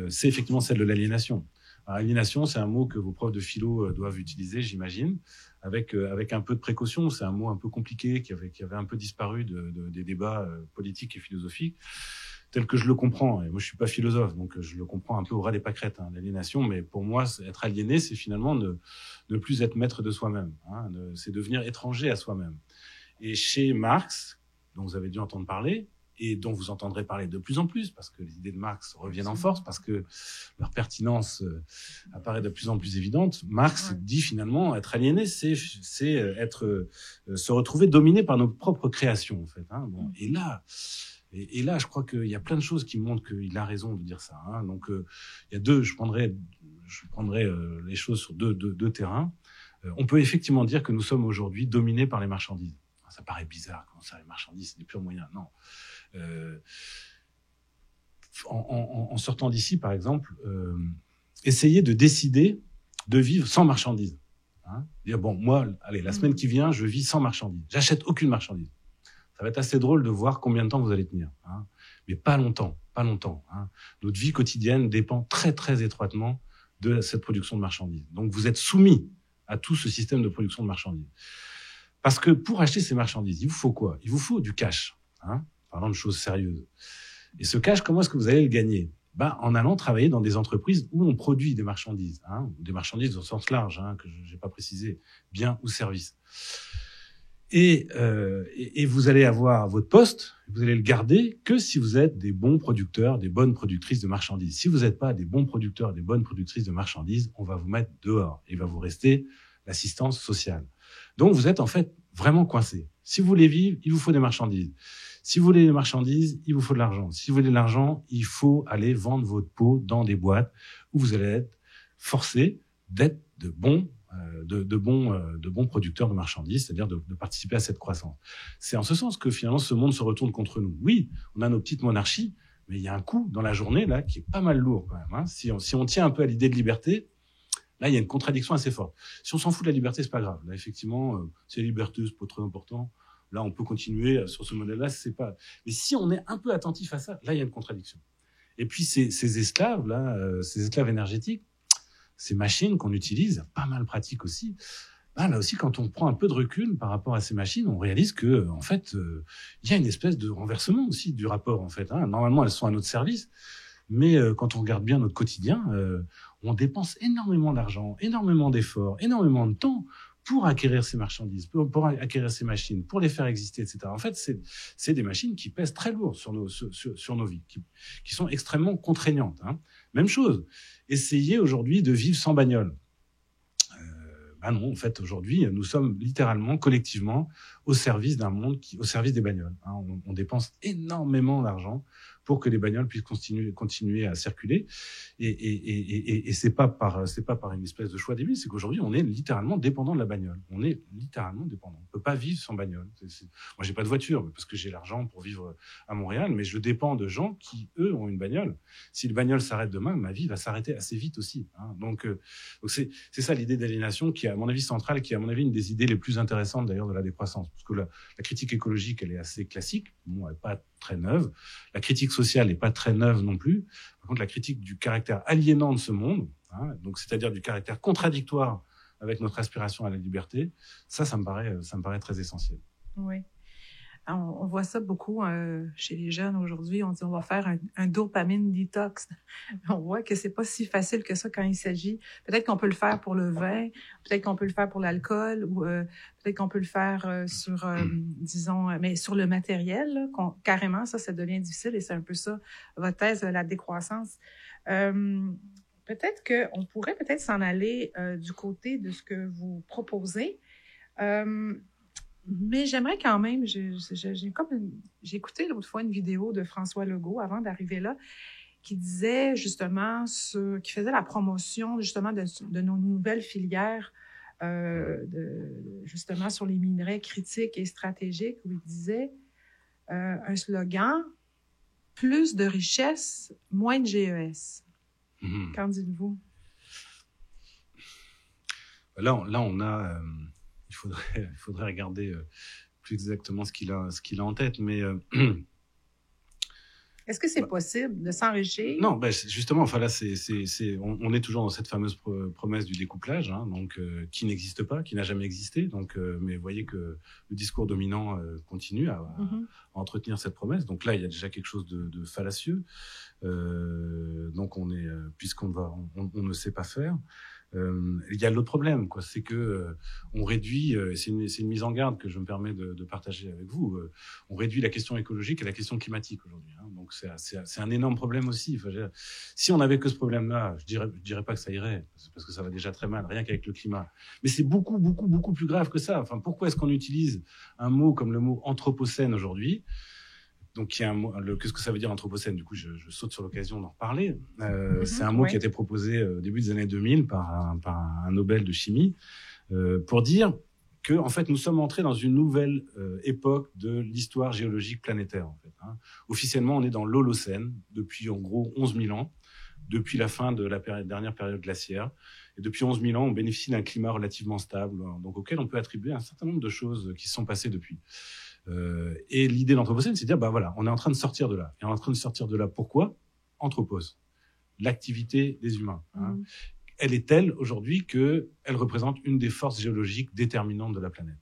c'est effectivement celle de l'aliénation. Aliénation, c'est un mot que vos profs de philo doivent utiliser, j'imagine, avec un peu de précaution. C'est un mot un peu compliqué qui avait un peu disparu des débats politiques et philosophiques, tel que je le comprends. Et moi, je suis pas philosophe, donc je le comprends un peu au ras des pâquerettes, l'aliénation. Mais pour moi, être aliéné, c'est finalement ne plus être maître de soi-même. C'est devenir étranger à soi-même. Et chez Marx, dont vous avez dû entendre parler, et dont vous entendrez parler de plus en plus, parce que les idées de Marx reviennent en force, parce que leur pertinence apparaît de plus en plus évidente. Marx dit finalement, être aliéné, c'est se retrouver dominé par nos propres créations, en fait. Bon, et là, je crois qu'il y a plein de choses qui montrent qu'il a raison de dire ça. Donc, il y a je prendrai les choses sur deux terrains. On peut effectivement dire que nous sommes aujourd'hui dominés par les marchandises. Ça paraît bizarre, comment ça, les marchandises, c'est des purs moyens. Non. En sortant d'ici, par exemple, essayer de décider de vivre sans marchandises. Dire, bon, moi, allez, la semaine qui vient, je vis sans marchandises. J'achète aucune marchandise. Ça va être assez drôle de voir combien de temps vous allez tenir. Mais pas longtemps. Notre vie quotidienne dépend très, très étroitement de cette production de marchandises. Donc, vous êtes soumis à tout ce système de production de marchandises. Parce que pour acheter ces marchandises, il vous faut quoi? Il vous faut du cash. Parlant de choses sérieuses. Et ce cash, comment est-ce que vous allez le gagner? En allant travailler dans des entreprises où on produit des marchandises, des marchandises au sens large, que je n'ai pas précisé, biens ou services. Et vous allez avoir votre poste, vous allez le garder que si vous êtes des bons producteurs, des bonnes productrices de marchandises. Si vous n'êtes pas des bons producteurs, des bonnes productrices de marchandises, on va vous mettre dehors. Il va vous rester l'assistance sociale. Donc, vous êtes en fait vraiment coincé. Si vous voulez vivre, il vous faut des marchandises. Si vous voulez des marchandises, il vous faut de l'argent. Si vous voulez de l'argent, il faut aller vendre votre peau dans des boîtes où vous allez être forcé d'être de bons producteurs de marchandises, c'est-à-dire de participer à cette croissance. C'est en ce sens que finalement ce monde se retourne contre nous. Oui, on a nos petites monarchies, mais il y a un coût dans la journée là qui est pas mal lourd quand même. Si on tient un peu à l'idée de liberté, là il y a une contradiction assez forte. Si on s'en fout de la liberté, c'est pas grave. Là effectivement, c'est la liberté, c'est pas très important. Là, on peut continuer sur ce modèle-là, c'est pas. Mais si on est un peu attentif à ça, là, il y a une contradiction. Et puis ces esclaves là, ces esclaves énergétiques, ces machines qu'on utilise, pas mal pratiques aussi. Là aussi, quand on prend un peu de recul par rapport à ces machines, on réalise que, en fait, il y a une espèce de renversement aussi du rapport, en fait. Normalement, elles sont à notre service, mais quand on regarde bien notre quotidien, on dépense énormément d'argent, énormément d'efforts, énormément de temps pour acquérir ces marchandises, pour acquérir ces machines, pour les faire exister, etc. En fait, c'est des machines qui pèsent très lourd sur nos vies, qui sont extrêmement contraignantes. Même chose. Essayez aujourd'hui de vivre sans bagnole. Non, en fait, aujourd'hui, nous sommes littéralement, collectivement, au service d'un monde au service des bagnoles. On dépense énormément d'argent pour que les bagnoles puissent continuer à circuler. Et c'est pas par une espèce de choix débile, c'est qu'aujourd'hui, on est littéralement dépendant de la bagnole. On est littéralement dépendant. On peut pas vivre sans bagnole. Moi, j'ai pas de voiture parce que j'ai l'argent pour vivre à Montréal, mais je dépends de gens qui, eux, ont une bagnole. Si le bagnole s'arrête demain, ma vie va s'arrêter assez vite aussi. Hein. Donc c'est ça l'idée d'aliénation qui est, à mon avis, centrale, qui est, à mon avis, une des idées les plus intéressantes, d'ailleurs, de la décroissance. Parce que la critique écologique, elle est assez classique. Bon, elle n'est pas très neuve. La critique sociale n'est pas très neuve non plus. Par contre, la critique du caractère aliénant de ce monde, hein, donc c'est-à-dire du caractère contradictoire avec notre aspiration à la liberté, ça me paraît très essentiel. Oui. On voit ça beaucoup chez les jeunes aujourd'hui. On dit on va faire un dopamine detox. On voit que c'est pas si facile que ça quand il s'agit. Peut-être qu'on peut le faire pour le vin, peut-être qu'on peut le faire pour l'alcool, ou peut-être qu'on peut le faire sur, disons, mais sur le matériel. Là, carrément, ça devient difficile et c'est un peu ça votre thèse, la décroissance. Peut-être qu'on pourrait peut-être s'en aller du côté de ce que vous proposez. Mais j'aimerais quand même, j'ai écouté l'autre fois une vidéo de François Legault avant d'arriver là, qui disait justement, qui faisait la promotion justement de nos nouvelles filières, justement sur les minerais critiques et stratégiques, où il disait un slogan, plus de richesse, moins de GES. Mmh. Qu'en dites-vous? Là, on a... Il faudrait regarder plus exactement ce qu'il a en tête, mais est-ce que c'est possible de s'enrichir? Non, justement, enfin là, on est toujours dans cette fameuse promesse du découplage, hein, donc qui n'existe pas, qui n'a jamais existé. Donc, mais vous voyez que le discours dominant continue à entretenir cette promesse. Donc là, il y a déjà quelque chose de fallacieux. Donc puisqu'on ne sait pas faire. Il y a l'autre problème, quoi, c'est que on réduit, c'est une mise en garde que je me permets de partager avec vous. On réduit la question écologique à la question climatique aujourd'hui. Hein, donc c'est un énorme problème aussi. Enfin, si on n'avait que ce problème-là, je dirais pas que ça irait, parce que ça va déjà très mal, rien qu'avec le climat. Mais c'est beaucoup, beaucoup, beaucoup plus grave que ça. Enfin, pourquoi est-ce qu'on utilise un mot comme le mot anthropocène aujourd'hui? Donc, qu'est-ce que ça veut dire anthropocène? Du coup, je saute sur l'occasion d'en reparler. C'est un mot qui a été proposé au début des années 2000 par un Nobel de chimie pour dire que, en fait, nous sommes entrés dans une nouvelle époque de l'histoire géologique planétaire. En fait, hein. Officiellement, on est dans l'Holocène depuis en gros 11 000 ans, depuis la fin de la dernière période glaciaire. Et depuis 11 000 ans, on bénéficie d'un climat relativement stable, donc auquel on peut attribuer un certain nombre de choses qui se sont passées depuis. Et l'idée de l'anthropocène, c'est de dire, voilà, on est en train de sortir de là. Et on est en train de sortir de là, pourquoi? Anthropos, l'activité des humains. Hein. Elle est telle aujourd'hui qu'elle représente une des forces géologiques déterminantes de la planète.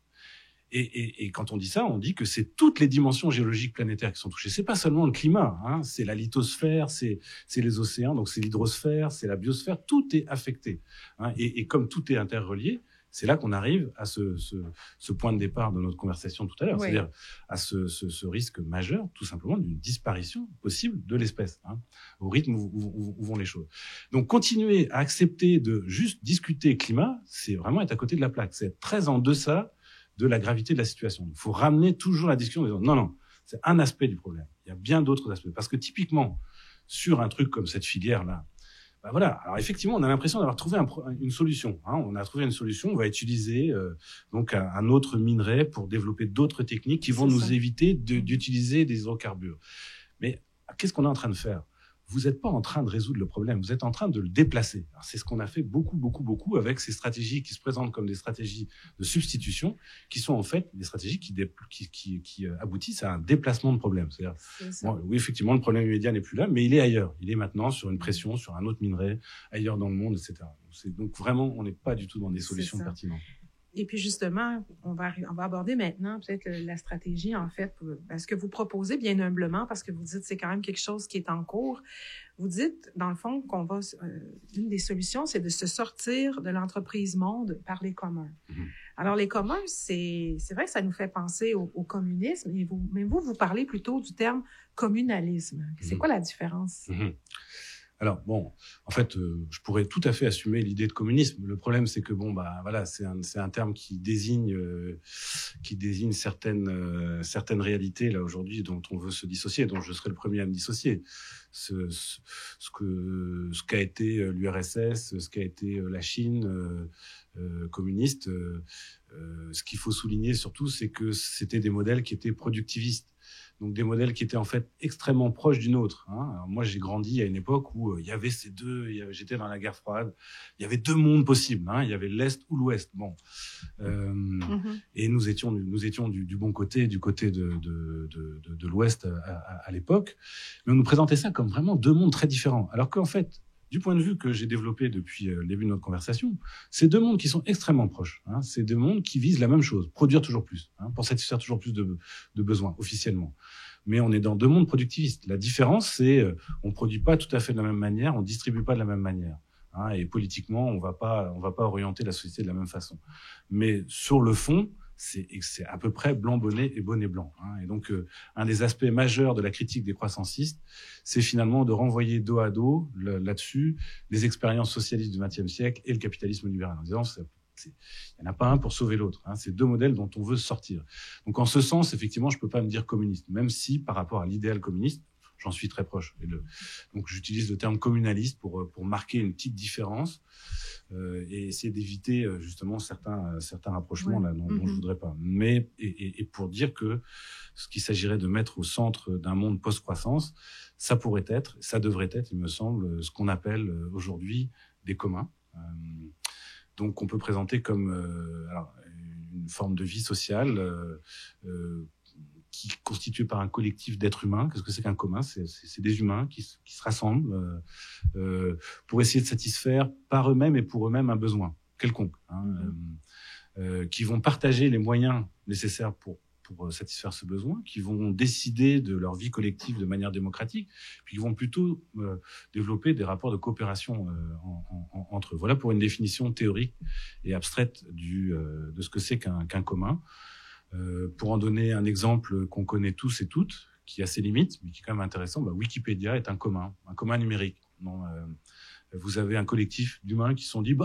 Et quand on dit ça, on dit que c'est toutes les dimensions géologiques planétaires qui sont touchées. C'est pas seulement le climat, hein, c'est la lithosphère, c'est les océans, donc c'est l'hydrosphère, c'est la biosphère, tout est affecté. Hein, et comme tout est interrelié, c'est là qu'on arrive à ce point de départ de notre conversation tout à l'heure, oui. C'est-à-dire à ce risque majeur, tout simplement, d'une disparition possible de l'espèce, hein, au rythme où vont les choses. Donc, continuer à accepter de juste discuter climat, c'est vraiment être à côté de la plaque, c'est être très en deçà de la gravité de la situation. Il faut ramener toujours la discussion. Non, c'est un aspect du problème. Il y a bien d'autres aspects. Parce que typiquement, sur un truc comme cette filière-là, voilà. Alors effectivement, on a l'impression d'avoir trouvé une solution. Hein. On a trouvé une solution. On va utiliser donc un autre minerai pour développer d'autres techniques qui vont nous éviter d'utiliser des hydrocarbures. Mais qu'est-ce qu'on est en train de faire? Vous n'êtes pas en train de résoudre le problème, vous êtes en train de le déplacer. Alors, c'est ce qu'on a fait beaucoup avec ces stratégies qui se présentent comme des stratégies de substitution, qui sont en fait des stratégies qui aboutissent à un déplacement de problème. C'est-à-dire, oui, effectivement, le problème immédiat n'est plus là, mais il est ailleurs. Il est maintenant sur une pression, sur un autre minerai, ailleurs dans le monde, etc. Donc vraiment, on n'est pas du tout dans des solutions pertinentes. Et puis justement, on va aborder maintenant peut-être la stratégie, en fait, ce que vous proposez bien humblement, parce que vous dites que c'est quand même quelque chose qui est en cours. Vous dites, dans le fond, une des solutions, c'est de se sortir de l'entreprise monde par les communs. Mmh. Alors, les communs, c'est vrai que ça nous fait penser au communisme, mais vous parlez plutôt du terme communalisme. C'est quoi la différence? Mmh. Alors bon, en fait, je pourrais tout à fait assumer l'idée de communisme. Le problème, c'est que bon, bah voilà, c'est un terme qui désigne certaines réalités là aujourd'hui dont on veut se dissocier, dont je serais le premier à me dissocier. Ce qu'a été l'URSS, ce qu'a été la Chine communiste. Ce qu'il faut souligner surtout, c'est que c'était des modèles qui étaient productivistes. Donc des modèles qui étaient en fait extrêmement proches du nôtre. Alors moi, j'ai grandi à une époque où il y avait ces deux. J'étais dans la guerre froide. Il y avait deux mondes possibles. Il y avait l'Est ou l'Ouest. Bon, et nous étions du bon côté, du côté de l'Ouest à l'époque. Mais on nous présentait ça comme vraiment deux mondes très différents. Alors qu'en fait, du point de vue que j'ai développé depuis le début de notre conversation, c'est deux mondes qui sont extrêmement proches. C'est deux mondes qui visent la même chose, produire toujours plus, pour satisfaire toujours plus de besoins officiellement. Mais on est dans deux mondes productivistes. La différence, c'est on produit pas tout à fait de la même manière, on distribue pas de la même manière. Et politiquement, on va pas orienter la société de la même façon. Mais sur le fond, c'est à peu près blanc bonnet et bonnet blanc. Et donc, un des aspects majeurs de la critique des croissancistes, c'est finalement de renvoyer dos à dos, là-dessus, les expériences socialistes du XXe siècle et le capitalisme libéral. En disant, il n'y en a pas un pour sauver l'autre. C'est deux modèles dont on veut sortir. Donc, en ce sens, effectivement, je ne peux pas me dire communiste, même si, par rapport à l'idéal communiste, j'en suis très proche. Donc, j'utilise le terme communaliste pour marquer une petite différence et essayer d'éviter justement certains rapprochements là dont je voudrais pas. Mais et pour dire que ce qu'il s'agirait de mettre au centre d'un monde post-croissance, ça pourrait être, ça devrait être, il me semble, ce qu'on appelle aujourd'hui des communs. Donc, on peut présenter comme une forme de vie sociale qui est constituée par un collectif d'êtres humains. Qu'est-ce que c'est qu'un commun ? C'est des humains qui se rassemblent pour essayer de satisfaire par eux-mêmes et pour eux-mêmes un besoin quelconque, qui vont partager les moyens nécessaires pour satisfaire ce besoin, qui vont décider de leur vie collective de manière démocratique, puis qui vont plutôt développer des rapports de coopération entre eux. Voilà pour une définition théorique et abstraite de ce que c'est qu'un commun. Pour en donner un exemple qu'on connaît tous et toutes, qui a ses limites, mais qui est quand même intéressant, Wikipédia est un commun numérique. Vous avez un collectif d'humains qui se sont dit,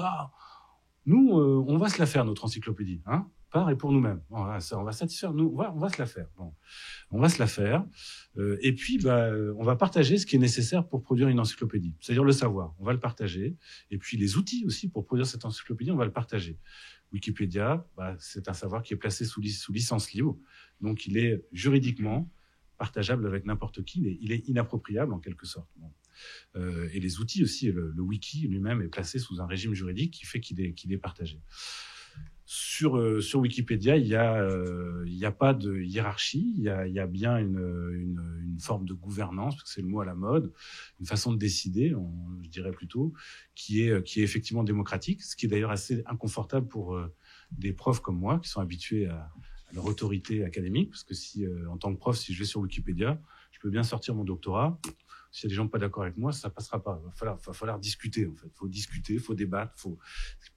nous, on va se la faire, notre encyclopédie, par et pour nous-mêmes. On va satisfaire, nous, on va se la faire. On va se la faire. Et puis, on va partager ce qui est nécessaire pour produire une encyclopédie. C'est-à-dire le savoir, on va le partager. Et puis, les outils aussi pour produire cette encyclopédie, on va le partager. Wikipédia, c'est un savoir qui est placé sous licence libre. Donc, il est juridiquement partageable avec n'importe qui, mais il est inappropriable en quelque sorte. Et les outils aussi, le wiki lui-même est placé sous un régime juridique qui fait qu'il est partagé. Sur Wikipédia, il y a pas de hiérarchie, il y a bien une forme de gouvernance, parce que c'est le mot à la mode, une façon de décider, je dirais plutôt, qui est effectivement démocratique, ce qui est d'ailleurs assez inconfortable pour des profs comme moi qui sont habitués à leur autorité académique, parce que si en tant que prof, si je vais sur Wikipédia, je peux bien sortir mon doctorat. S'il y a des gens pas d'accord avec moi, ça passera pas. Il va falloir discuter, en fait. Il faut discuter, il faut débattre, c'est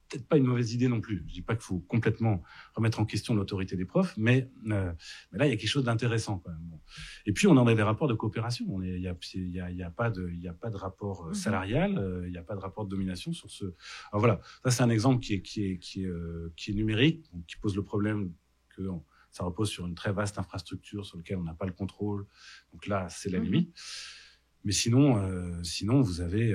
peut-être pas une mauvaise idée non plus. Je dis pas qu'il faut complètement remettre en question l'autorité des profs, mais là, il y a quelque chose d'intéressant, quand même. Et puis, on en a des rapports de coopération. Il y a pas de rapport salarial, il y a pas de rapport de domination sur ce. Alors voilà. Ça, c'est un exemple qui est numérique, donc qui pose le problème que ça repose sur une très vaste infrastructure sur laquelle on n'a pas le contrôle. Donc là, c'est la limite. Mais sinon, vous avez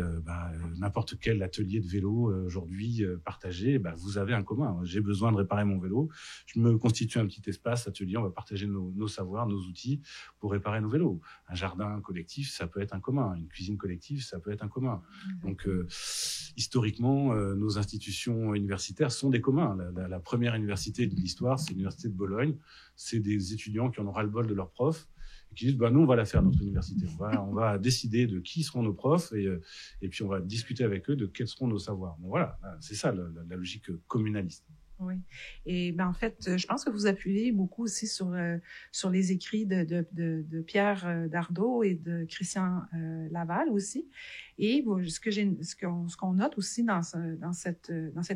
n'importe quel atelier de vélo aujourd'hui partagé. Vous avez un commun. J'ai besoin de réparer mon vélo. Je me constitue un petit espace atelier. On va partager nos savoirs, nos outils pour réparer nos vélos. Un jardin collectif, ça peut être un commun. Une cuisine collective, ça peut être un commun. Donc, historiquement, nos institutions universitaires sont des communs. La première université de l'histoire, c'est l'université de Bologne. C'est des étudiants qui en ont ras-le-bol de leurs profs, qui disent nous on va la faire, notre université, on va décider de qui seront nos profs et puis on va discuter avec eux de quels seront nos savoirs. Voilà, c'est ça la logique communaliste. Oui. Et en fait, je pense que vous appuyez beaucoup aussi sur les écrits de Pierre Dardot et de Christian Laval aussi. Et ce qu'on note aussi dans cet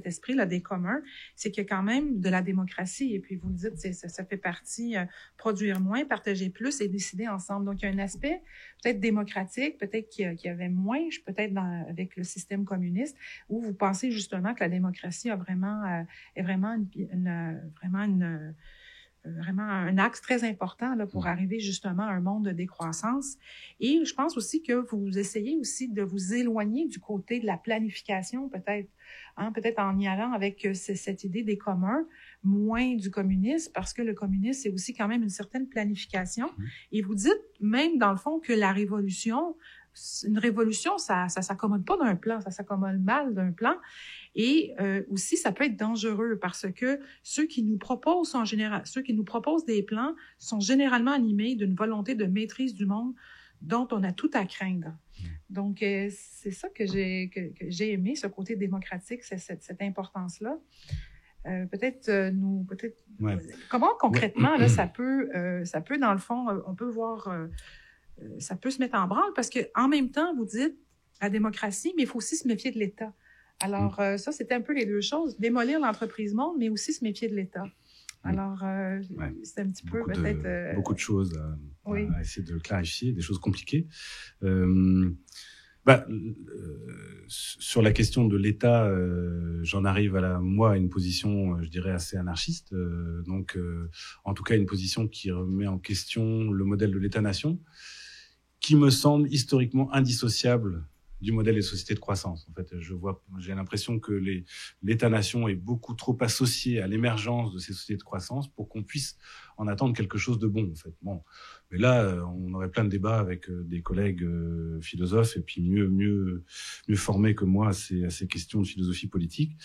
esprit-là des communs, c'est qu'il y a quand même de la démocratie. Et puis, vous le dites, ça fait partie produire moins, partager plus et décider ensemble. Donc, il y a un aspect peut-être démocratique, peut-être qu'il y avait moins, peut-être avec le système communiste, où vous pensez justement que la démocratie est vraiment vraiment un axe très important là, pour arriver justement à un monde de décroissance. Et je pense aussi que vous essayez aussi de vous éloigner du côté de la planification, peut-être, peut-être en y allant avec cette idée des communs, moins du communisme, parce que le communisme, c'est aussi quand même une certaine planification. Et vous dites même, dans le fond, que une révolution, ça s'accommode pas d'un plan, ça s'accommode mal d'un plan. Et aussi, ça peut être dangereux parce que ceux qui nous proposent des plans sont généralement animés d'une volonté de maîtrise du monde dont on a tout à craindre. Donc, c'est ça que j'ai aimé, ce côté démocratique, cette importance-là. Comment concrètement là, ça peut dans le fond, on peut voir, ça peut se mettre en branle parce que en même temps, vous dites la démocratie, mais il faut aussi se méfier de l'État. Alors, ça, c'était un peu les deux choses. Démolir l'entreprise monde, mais aussi se méfier de l'État. Alors, c'est un petit peu peut-être... Beaucoup de choses à essayer de clarifier, des choses compliquées. Sur la question de l'État, j'en arrive à une position, je dirais, assez anarchiste. En tout cas, une position qui remet en question le modèle de l'État-nation, qui me semble historiquement indissociable du modèle des sociétés de croissance. En fait, j'ai l'impression que l'État-nation est beaucoup trop associé à l'émergence de ces sociétés de croissance pour qu'on puisse en attendre quelque chose de bon, en fait. Bon. Mais là, on aurait plein de débats avec des collègues philosophes et puis mieux formés que moi à ces questions de philosophie politique.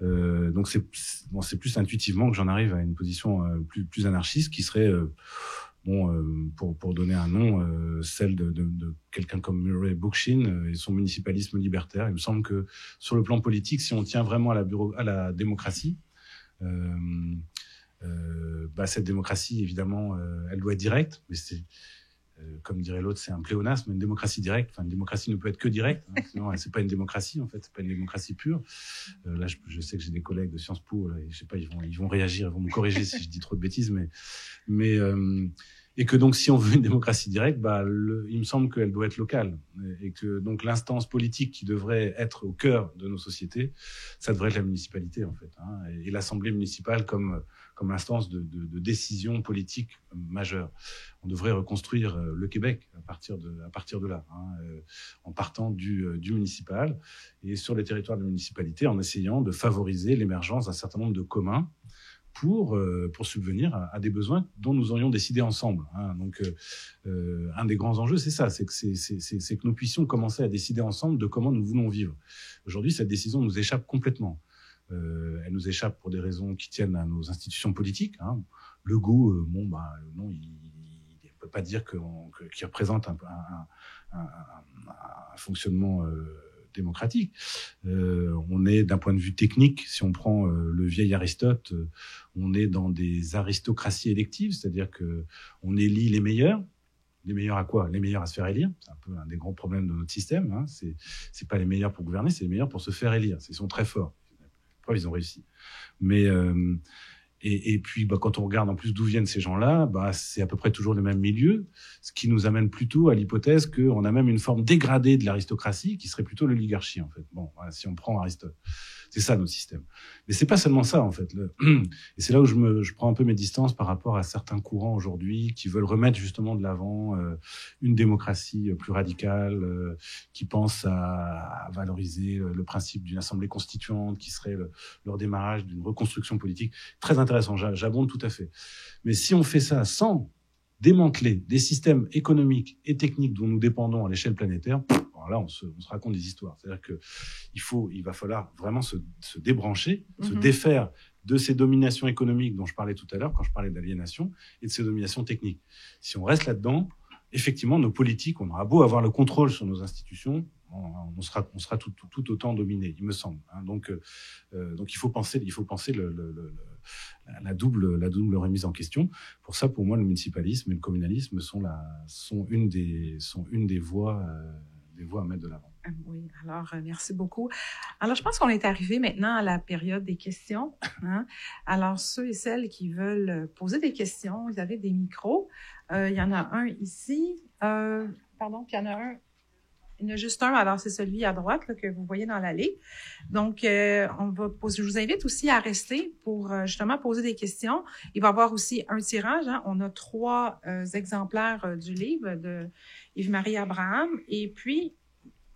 Donc c'est plus intuitivement que j'en arrive à une position plus anarchiste qui serait pour donner un nom, celle de quelqu'un comme Murray Bookchin et son municipalisme libertaire. Il me semble que sur le plan politique, si on tient vraiment à la démocratie, cette démocratie, évidemment, elle doit être directe, mais comme dirait l'autre, c'est un pléonasme. Une démocratie directe, une démocratie ne peut être que directe, sinon c'est pas une démocratie en fait, c'est pas une démocratie pure. Là, je sais que j'ai des collègues de Sciences Po, là, et je sais pas, ils vont réagir, ils vont me corriger si je dis trop de bêtises, mais et que donc si on veut une démocratie directe, il me semble qu'elle doit être locale et que donc l'instance politique qui devrait être au cœur de nos sociétés, ça devrait être la municipalité en fait, et l'assemblée municipale comme instance de décision politique majeure. On devrait reconstruire le Québec à partir de là, en partant du municipal et sur les territoires de municipalité en essayant de favoriser l'émergence d'un certain nombre de communs pour subvenir à des besoins dont nous aurions décidé ensemble. Donc, un des grands enjeux, c'est ça, c'est que nous puissions commencer à décider ensemble de comment nous voulons vivre. Aujourd'hui, cette décision nous échappe complètement. Elle nous échappe pour des raisons qui tiennent à nos institutions politiques. Le goût, non, il ne peut pas dire qu'il représente un fonctionnement démocratique. On est, d'un point de vue technique, si on prend le vieil Aristote, on est dans des aristocraties électives, c'est-à-dire que on élit les meilleurs. Les meilleurs à quoi? Les meilleurs à se faire élire. C'est un peu un des grands problèmes de notre système. C'est pas les meilleurs pour gouverner, c'est les meilleurs pour se faire élire. Ils sont très forts. Preuve, ils ont réussi. Mais et puis, quand on regarde en plus d'où viennent ces gens-là, c'est à peu près toujours le même milieu, ce qui nous amène plutôt à l'hypothèse qu'on a même une forme dégradée de l'aristocratie qui serait plutôt l'oligarchie, en fait. Bon, voilà, si on prend Aristote. C'est ça, notre système. Mais c'est pas seulement ça, en fait. Et c'est là où je prends un peu mes distances par rapport à certains courants aujourd'hui qui veulent remettre justement de l'avant une démocratie plus radicale, qui pense à valoriser le principe d'une assemblée constituante, qui serait le redémarrage d'une reconstruction politique. Très intéressant, j'abonde tout à fait. Mais si on fait ça sans démanteler des systèmes économiques et techniques dont nous dépendons à l'échelle planétaire, alors là, on se raconte des histoires. C'est-à-dire que il va falloir vraiment se débrancher, se défaire de ces dominations économiques dont je parlais tout à l'heure quand je parlais d'aliénation et de ces dominations techniques. Si on reste là-dedans, effectivement, nos politiques, on aura beau avoir le contrôle sur nos institutions, on sera tout autant dominé, il me semble. Donc il faut penser la double remise en question. Pour ça, pour moi, le municipalisme et le communalisme sont une des voies à mettre de l'avant. Oui, alors merci beaucoup. Alors, je pense qu'on est arrivé maintenant à la période des questions. Hein? Alors, ceux et celles qui veulent poser des questions, vous avez des micros. Il y en a un ici. Pardon, puis il y en a un. Il y en a juste un, alors c'est celui à droite là, que vous voyez dans l'allée. Donc, on va poser. Je vous invite aussi à rester pour justement poser des questions. Il va y avoir aussi un tirage. Hein? On a 3 exemplaires du livre de Yves-Marie Abraham. Et puis,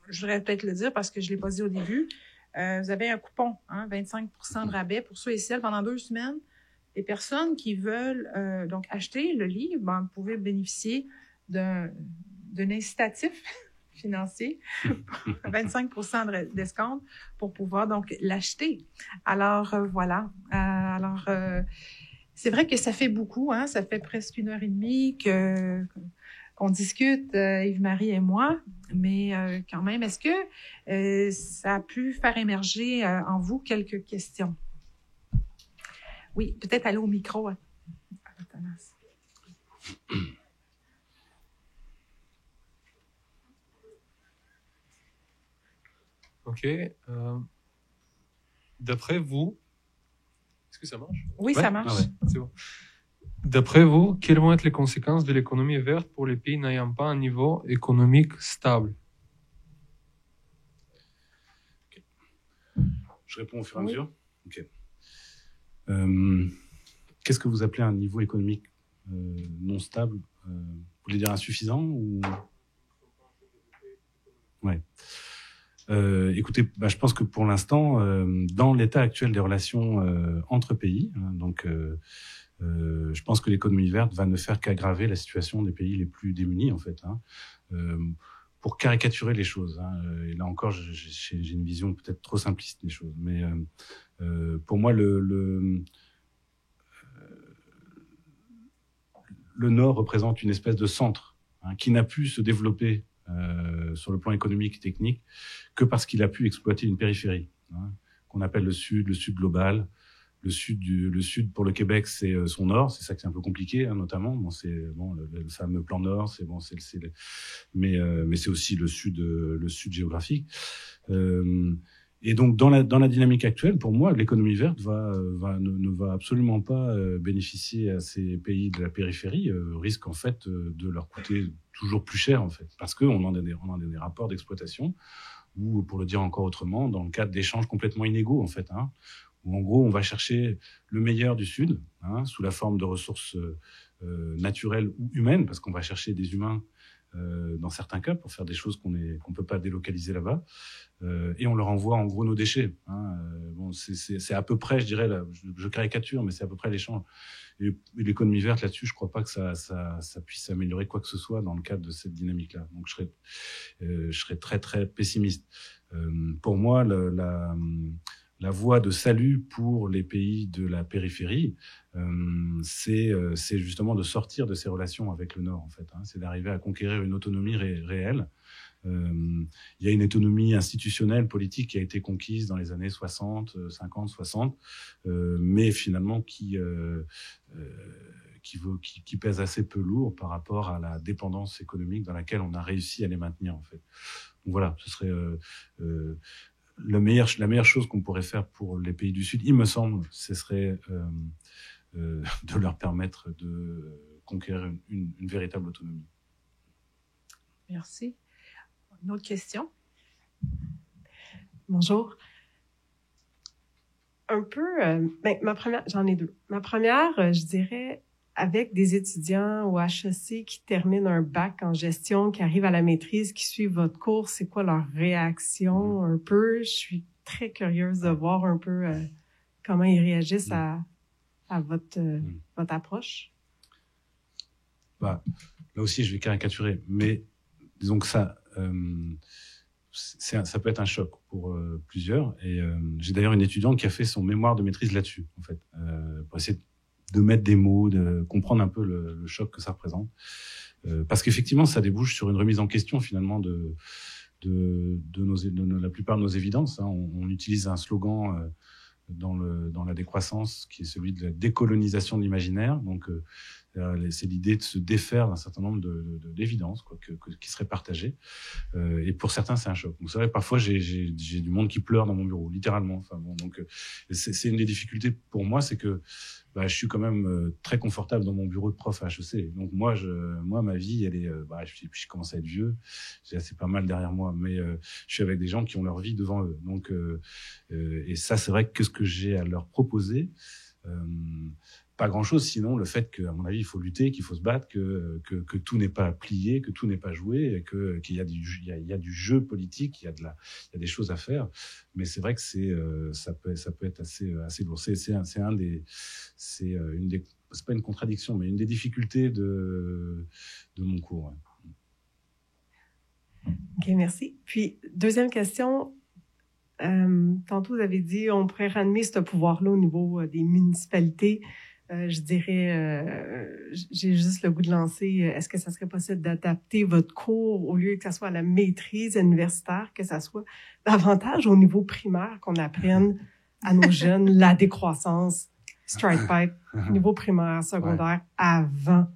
je voudrais peut-être le dire parce que je ne l'ai pas dit au début, vous avez un coupon, hein, 25% de rabais pour ceux et celles pendant 2 semaines. Les personnes qui veulent donc acheter le livre, ben, vous pouvez bénéficier d'un incitatif financier, 25% d'escompte pour pouvoir donc l'acheter. Alors voilà. C'est vrai que ça fait beaucoup, hein, ça fait presque 1h30 qu'on discute, Yves-Marie et moi, mais quand même, est-ce que ça a pu faire émerger en vous quelques questions? Oui, peut-être aller au micro. OK. D'après vous, est-ce que ça marche? Oui, ouais, ça marche. Ah ouais, c'est bon. D'après vous, quelles vont être les conséquences de l'économie verte pour les pays n'ayant pas un niveau économique stable? Okay. Je réponds au fur et à mesure. Ok. Qu'est-ce que vous appelez un niveau économique non stable? Vous voulez dire insuffisant ou... Ouais. Écoutez, je pense que pour l'instant, dans l'état actuel des relations entre pays, hein, donc je pense que l'économie verte va ne faire qu'aggraver la situation des pays les plus démunis, en fait. Hein. Pour caricaturer les choses, hein, et là encore, j'ai une vision peut-être trop simpliste des choses, mais pour moi, le Nord représente une espèce de centre, hein, qui n'a pu se développer sur le plan économique et technique que parce qu'il a pu exploiter une périphérie, hein, qu'on appelle le Sud global. Le Sud pour le Québec, c'est son Nord, c'est ça qui est un peu compliqué, hein, notamment. Bon, c'est le fameux plan Nord, mais c'est aussi le Sud géographique. Et donc dans la dynamique actuelle, pour moi, l'économie verte ne va absolument pas bénéficier à ces pays de la périphérie, risque en fait de leur coûter toujours plus cher en fait, parce qu'on en a des rapports d'exploitation, ou pour le dire encore autrement, dans le cadre d'échanges complètement inégaux en fait, hein, où en gros on va chercher le meilleur du Sud, hein, sous la forme de ressources naturelles ou humaines, parce qu'on va chercher des humains dans certains cas pour faire des choses qu'on peut pas délocaliser là-bas, et on leur envoie en gros nos déchets, hein. Bon, c'est à peu près, je dirais, là, je caricature, mais c'est à peu près l'échange. Et l'économie verte là-dessus, je crois pas que ça puisse améliorer quoi que ce soit dans le cadre de cette dynamique-là. Donc je serais très très pessimiste. Pour moi, la voie de salut pour les pays de la périphérie, c'est justement de sortir de ces relations avec le Nord, en fait, hein. C'est d'arriver à conquérir une autonomie réelle. Il y a une autonomie institutionnelle, politique qui a été conquise dans les années 50, 60, mais finalement qui pèse assez peu lourd par rapport à la dépendance économique dans laquelle on a réussi à les maintenir, en fait. Donc voilà, ce serait la meilleure chose qu'on pourrait faire pour les pays du Sud, il me semble, ce serait de leur permettre de conquérir une véritable autonomie. Merci. Une autre question? Bonjour. Un peu, ma première, j'en ai 2. Ma première, je dirais, avec des étudiants au HEC qui terminent un bac en gestion, qui arrivent à la maîtrise, qui suivent votre cours, c'est quoi leur réaction un peu? Je suis très curieuse de voir un peu comment ils réagissent à votre approche. Là aussi, je vais caricaturer, mais disons que ça peut être un choc pour plusieurs. Et j'ai d'ailleurs une étudiante qui a fait son mémoire de maîtrise là-dessus, en fait, pour essayer de mettre des mots, de comprendre un peu le choc que ça représente. Parce qu'effectivement, ça débouche sur une remise en question, finalement, de la plupart de nos évidences, hein. On utilise un slogan dans la décroissance qui est celui de la décolonisation de l'imaginaire. Donc, C'est l'idée de se défaire d'un certain nombre d'évidences qui seraient partagées. Et pour certains, c'est un choc. Donc c'est vrai, parfois j'ai du monde qui pleure dans mon bureau, littéralement. Enfin bon, donc c'est une des difficultés pour moi, c'est que je suis quand même très confortable dans mon bureau de prof à HEC. Donc moi, ma vie, elle est, je commence à être vieux, j'ai assez pas mal derrière moi, mais je suis avec des gens qui ont leur vie devant eux. Donc et ça, c'est vrai que ce que j'ai à leur proposer, pas grand-chose, sinon le fait qu'à mon avis, il faut lutter, qu'il faut se battre, que tout n'est pas plié, que tout n'est pas joué, et qu'il y a du jeu politique, il y a des choses à faire. Mais c'est vrai que ça peut être assez lourd. C'est pas une contradiction, mais une des difficultés de mon cours. Ouais. OK, merci. Puis, deuxième question. Tantôt, vous avez dit on pourrait ramener ce pouvoir-là au niveau des municipalités. Je dirais, j'ai juste le goût de lancer, est-ce que ça serait possible d'adapter votre cours au lieu que ça soit à la maîtrise universitaire, que ça soit davantage au niveau primaire, qu'on apprenne à nos jeunes la décroissance, strike pipe, niveau primaire, secondaire, avant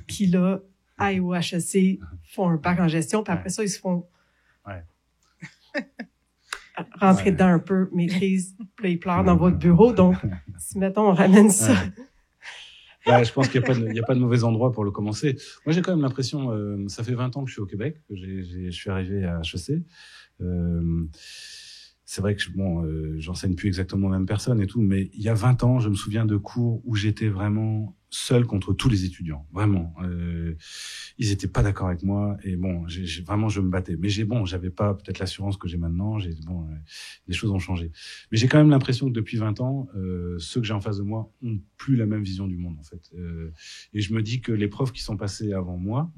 qu'ils là, aillent au HEC, font un bac en gestion, puis après ça, ils se font rentrer dedans un peu, maîtrise, puis là, ils pleurent dans votre bureau. Donc, si, mettons, on ramène ça... Je pense qu'il n'y a pas de mauvais endroit pour le commencer. Moi, j'ai quand même l'impression, ça fait 20 ans que je suis au Québec, que je suis arrivé à HEC. C'est vrai que j'enseigne plus exactement aux mêmes personnes et tout, mais il y a 20 ans, je me souviens de cours où j'étais vraiment seul contre tous les étudiants. Vraiment. Ils étaient pas d'accord avec moi et bon, vraiment, je me battais. Mais j'avais pas peut-être l'assurance que j'ai maintenant. Les choses ont changé. Mais j'ai quand même l'impression que depuis 20 ans, ceux que j'ai en face de moi ont plus la même vision du monde, en fait. Et je me dis que les profs qui sont passés avant moi,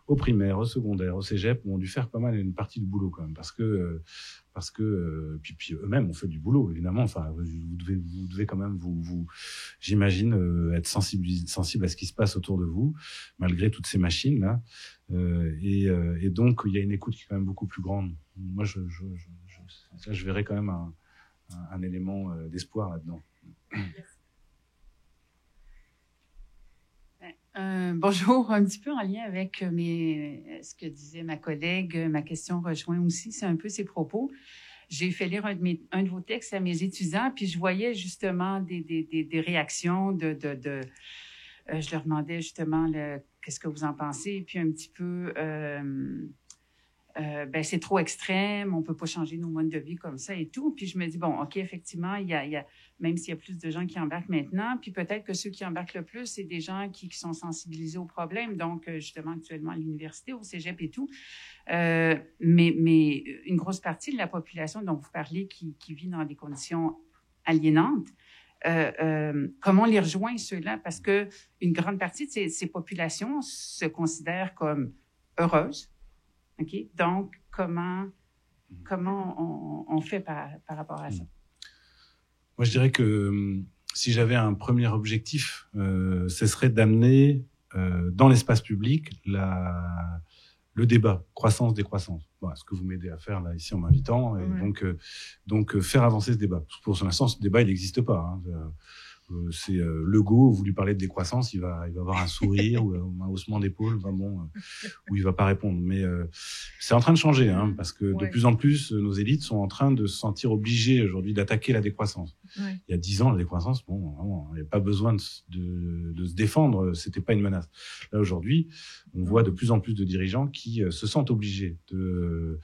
au primaire, au secondaire, au cégep, ont dû faire pas mal une partie du boulot quand même, parce que puis eux-mêmes ont fait du boulot, évidemment. Enfin, vous devez quand même j'imagine, être sensible à ce qui se passe autour de vous, malgré toutes ces machines là. Et donc il y a une écoute qui est quand même beaucoup plus grande. Moi, je verrais quand même un élément d'espoir là-dedans. Bonjour, un petit peu en lien avec ce que disait ma collègue, ma question rejoint aussi, c'est un peu ses propos. J'ai fait lire un de vos textes à mes étudiants, puis je voyais justement des réactions je leur demandais justement qu'est-ce que vous en pensez, puis un petit peu c'est trop extrême, on peut pas changer nos modes de vie comme ça et tout. Puis je me dis, bon, OK, effectivement, il y a même s'il y a plus de gens qui embarquent maintenant, puis peut-être que ceux qui embarquent le plus, c'est des gens qui sont sensibilisés au problème, donc justement actuellement à l'université, au cégep et tout. Mais une grosse partie de la population dont vous parlez qui vit dans des conditions aliénantes, comment on les rejoint, ceux-là? Parce que une grande partie de ces populations se considèrent comme heureuses. OK? Donc, comment on fait par rapport à ça? Moi, je dirais que si j'avais un premier objectif, ce serait d'amener dans l'espace public le débat, croissance-décroissance. Voilà, ce que vous m'aidez à faire là ici en m'invitant. Et donc faire avancer ce débat. Pour l'instant, ce débat, il n'existe pas. Hein. C'est Legault, vous lui parlez de décroissance, il va avoir un sourire ou un haussement d'épaule, où il va pas répondre. Mais c'est en train de changer, hein, parce que de plus en plus, nos élites sont en train de se sentir obligées aujourd'hui d'attaquer la décroissance. Ouais. Il y a 10 ans, la décroissance, vraiment, il n'y avait pas besoin de se défendre, c'était pas une menace. Là aujourd'hui, on voit de plus en plus de dirigeants qui se sentent obligés de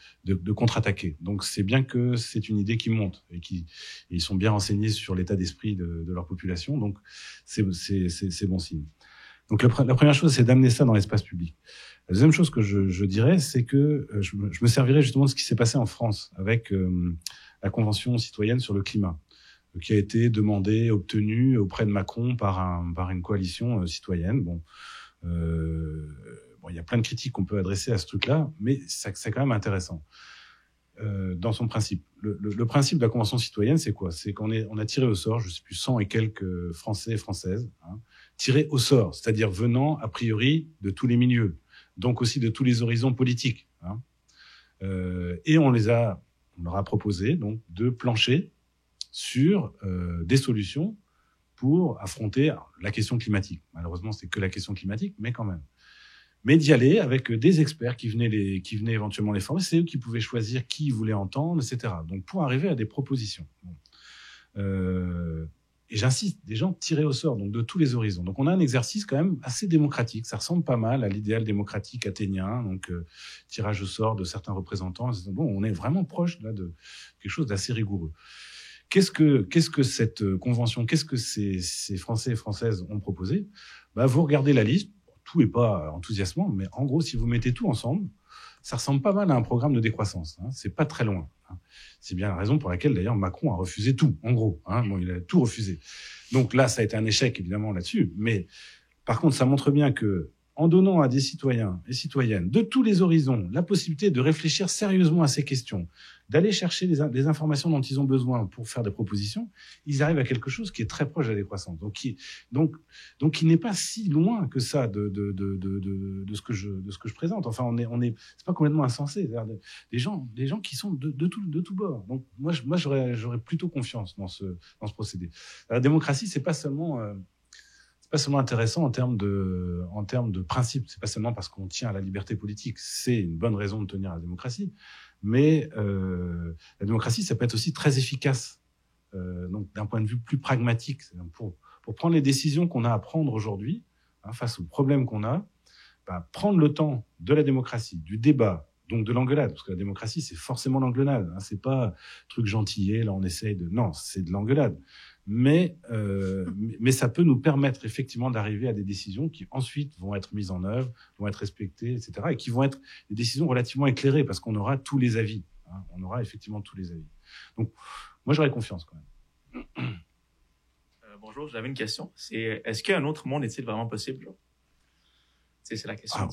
contre-attaquer. Donc c'est bien que c'est une idée qui monte et ils sont bien renseignés sur l'état d'esprit de leur population. Donc, c'est bon signe. Donc, la première chose, c'est d'amener ça dans l'espace public. La deuxième chose que je dirais, c'est que je me servirais justement de ce qui s'est passé en France avec la Convention citoyenne sur le climat, qui a été demandée, obtenue auprès de Macron par une coalition citoyenne. Il y a plein de critiques qu'on peut adresser à ce truc-là, mais c'est quand même intéressant. Dans son principe. Le principe de la Convention citoyenne, c'est quoi? C'est qu'on a tiré au sort, je sais plus, 100 et quelques Français et Françaises, hein, tirés au sort, c'est-à-dire venant, a priori, de tous les milieux, donc aussi de tous les horizons politiques. Hein. Et on leur a proposé donc de plancher sur des solutions pour affronter la question climatique. Malheureusement, c'est que la question climatique, mais quand même. Mais d'y aller avec des experts qui venaient éventuellement les former. C'est eux qui pouvaient choisir qui ils voulaient entendre, etc. Donc, pour arriver à des propositions. Et j'insiste, des gens tirés au sort, donc de tous les horizons. Donc, on a un exercice quand même assez démocratique. Ça ressemble pas mal à l'idéal démocratique athénien, donc tirage au sort de certains représentants. Bon, on est vraiment proche là de quelque chose d'assez rigoureux. Qu'est-ce que cette convention, qu'est-ce que ces Français et Françaises ont proposé? Vous regardez la liste, tout est pas enthousiasmant, mais en gros, si vous mettez tout ensemble, ça ressemble pas mal à un programme de décroissance. C'est pas très loin. C'est bien la raison pour laquelle, d'ailleurs, Macron a refusé tout, en gros. Bon, il a tout refusé. Donc là, ça a été un échec, évidemment, là-dessus. Mais par contre, ça montre bien que, en donnant à des citoyens et citoyennes de tous les horizons la possibilité de réfléchir sérieusement à ces questions, d'aller chercher les informations dont ils ont besoin pour faire des propositions, ils arrivent à quelque chose qui est très proche de la décroissance. Donc qui n'est pas si loin que ça de ce que je présente. Enfin, c'est pas complètement insensé. Des gens qui sont de tout bord. Donc moi j'aurais plutôt confiance dans ce procédé. La démocratie, c'est pas seulement intéressant en termes de principe. C'est pas seulement parce qu'on tient à la liberté politique. C'est une bonne raison de tenir à la démocratie. Mais la démocratie, ça peut être aussi très efficace. Donc, d'un point de vue plus pragmatique, pour prendre les décisions qu'on a à prendre aujourd'hui, face aux problèmes qu'on a, prendre le temps de la démocratie, du débat, donc de l'engueulade, parce que la démocratie, c'est forcément l'engueulade. C'est pas truc gentillet, là on essaye de... Non, c'est de l'engueulade. Mais ça peut nous permettre effectivement d'arriver à des décisions qui ensuite vont être mises en œuvre, vont être respectées, etc. Et qui vont être des décisions relativement éclairées parce qu'on aura tous les avis. On aura effectivement tous les avis. Donc, moi, j'aurais confiance quand même. Bonjour, j'avais une question. Est-ce qu'un autre monde est-il vraiment possible? C'est la question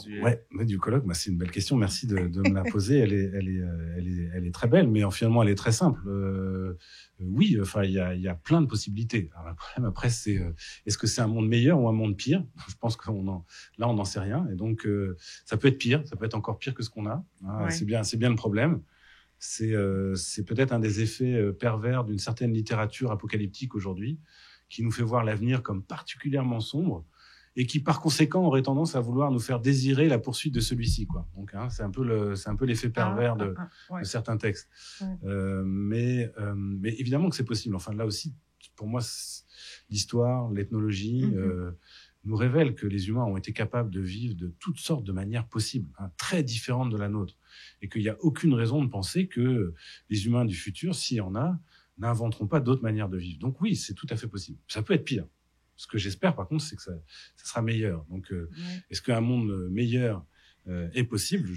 du colloque. C'est une belle question. Merci de me la poser. Elle est très belle, mais finalement, elle est très simple. Oui, il y a plein de possibilités. Alors, le problème après, c'est est-ce que c'est un monde meilleur ou un monde pire? Je pense on n'en sait rien. Et donc, ça peut être pire. Ça peut être encore pire que ce qu'on a. Ouais. C'est bien le problème. C'est peut-être un des effets pervers d'une certaine littérature apocalyptique aujourd'hui, qui nous fait voir l'avenir comme particulièrement sombre, et qui, par conséquent, aurait tendance à vouloir nous faire désirer la poursuite de celui-ci, quoi. Donc, c'est un peu l'effet pervers de certains textes. Ouais. Mais évidemment que c'est possible. Enfin, là aussi, pour moi, l'histoire, l'ethnologie nous révèle que les humains ont été capables de vivre de toutes sortes de manières possibles, très différentes de la nôtre, et qu'il n'y a aucune raison de penser que les humains du futur, s'il y en a, n'inventeront pas d'autres manières de vivre. Donc oui, c'est tout à fait possible. Ça peut être pire. Ce que j'espère, par contre, c'est que ça sera meilleur. Donc, est-ce qu'un monde meilleur est possible?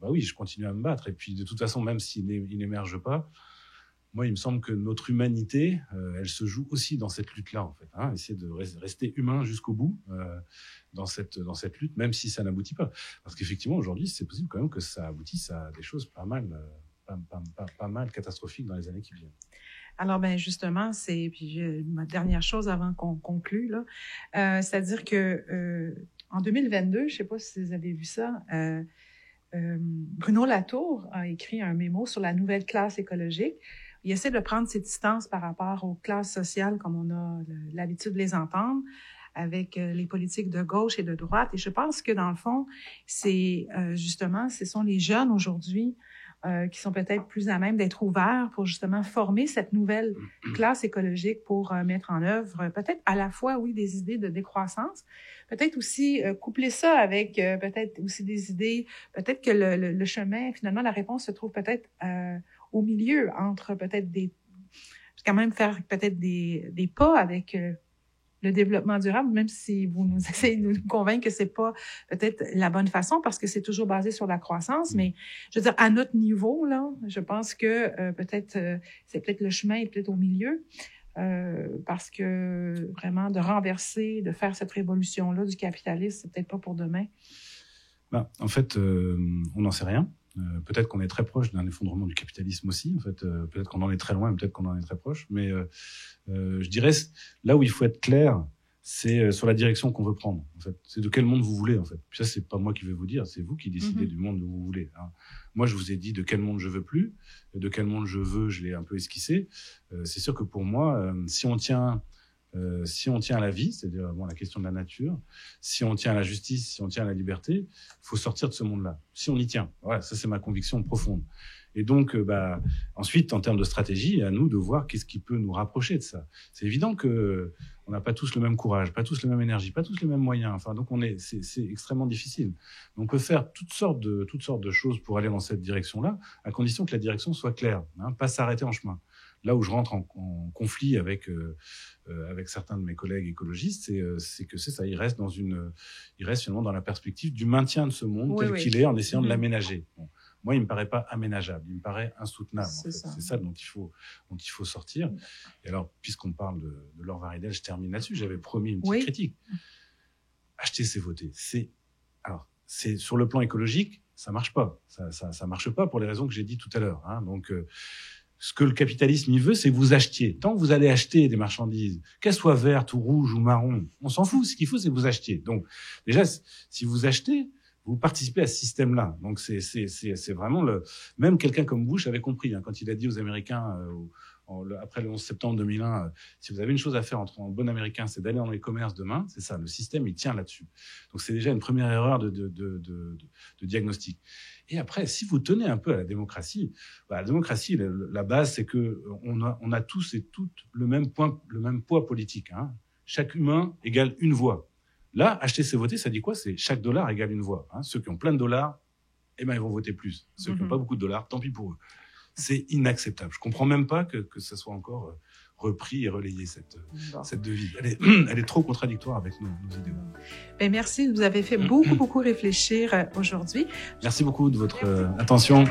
Oui, je continue à me battre. Et puis, de toute façon, même s'il n'émerge pas, moi, il me semble que notre humanité, elle se joue aussi dans cette lutte-là, en fait. Essayer de rester humain jusqu'au bout dans cette lutte, même si ça n'aboutit pas. Parce qu'effectivement, aujourd'hui, c'est possible quand même que ça aboutisse à des choses pas mal catastrophiques dans les années qui viennent. Alors, justement, ma dernière chose avant qu'on conclue, là, c'est-à-dire que en 2022, je ne sais pas si vous avez vu ça, Bruno Latour a écrit un mémo sur la nouvelle classe écologique. Il essaie de prendre ses distances par rapport aux classes sociales comme on a l'habitude de les entendre, avec les politiques de gauche et de droite. Et je pense que, dans le fond, ce sont les jeunes aujourd'hui qui sont peut-être plus à même d'être ouverts pour justement former cette nouvelle classe écologique pour mettre en œuvre peut-être à la fois, oui, des idées de décroissance, peut-être aussi coupler ça avec peut-être aussi des idées, peut-être que le chemin, finalement, la réponse se trouve peut-être au milieu entre peut-être quand même faire peut-être des pas avec le développement durable, même si vous nous essayez de nous convaincre que c'est pas peut-être la bonne façon parce que c'est toujours basé sur la croissance, mais je veux dire, à notre niveau, là, je pense que c'est peut-être le chemin est peut-être au milieu, parce que vraiment de renverser, de faire cette révolution-là du capitalisme, c'est peut-être pas pour demain. En fait, on n'en sait rien. Peut-être qu'on est très proche d'un effondrement du capitalisme aussi. En fait, peut-être qu'on en est très loin, peut-être qu'on en est très proche. Mais je dirais, là où il faut être clair, c'est sur la direction qu'on veut prendre. En fait, c'est de quel monde vous voulez. En fait, puis ça, c'est pas moi qui vais vous dire, c'est vous qui décidez du monde que vous voulez. Moi, je vous ai dit de quel monde je veux plus, de quel monde je veux. Je l'ai un peu esquissé. C'est sûr que pour moi, si on tient Si on tient à la vie, c'est-à-dire la question de la nature, si on tient à la justice, si on tient à la liberté, il faut sortir de ce monde-là. Si on y tient, voilà, ça c'est ma conviction profonde. Et donc, ensuite, en termes de stratégie, à nous de voir qu'est-ce qui peut nous rapprocher de ça. C'est évident que on n'a pas tous le même courage, pas tous la même énergie, pas tous les mêmes moyens. Enfin, donc c'est extrêmement difficile. Mais on peut faire toutes sortes de choses pour aller dans cette direction-là, à condition que la direction soit claire, pas s'arrêter en chemin. Là où je rentre en conflit avec certains de mes collègues écologistes, c'est que c'est ça, ils restent finalement dans la perspective du maintien de ce monde tel qu'il est, en essayant de l'aménager. Bon. Moi, il me paraît pas aménageable, il me paraît insoutenable. C'est ça dont il faut sortir. Et alors, puisqu'on parle de Laure Varidel, je termine là-dessus. J'avais promis une petite critique. Acheter, c'est voter. C'est sur le plan écologique, ça marche pas. Ça marche pas pour les raisons que j'ai dit tout à l'heure. Donc, ce que le capitalisme il veut, c'est que vous achetiez. Tant que vous allez acheter des marchandises, qu'elles soient vertes ou rouges ou marron, on s'en fout. Ce qu'il faut, c'est que vous achetiez. Donc, déjà, si vous achetez, vous participez à ce système-là. Donc, c'est vraiment même quelqu'un comme Bush avait compris, quand il a dit aux Américains, après le 11 septembre 2001, si vous avez une chose à faire en bon américain, c'est d'aller dans les commerces demain. C'est ça. Le système, il tient là-dessus. Donc, c'est déjà une première erreur de diagnostic. Et après, si vous tenez un peu à la démocratie, la démocratie, la base, c'est que on a tous et toutes le même poids politique. Chaque humain égale une voix. Là, acheter, c'est voter, ça dit quoi? C'est chaque dollar égale une voix. Ceux qui ont plein de dollars, ils vont voter plus. Ceux qui n'ont pas beaucoup de dollars, tant pis pour eux. C'est inacceptable. Je comprends même pas que ça soit encore repris et relayé, cette devise. Elle est trop contradictoire avec nos idéaux. Merci, vous avez fait beaucoup réfléchir aujourd'hui. Merci beaucoup de votre attention.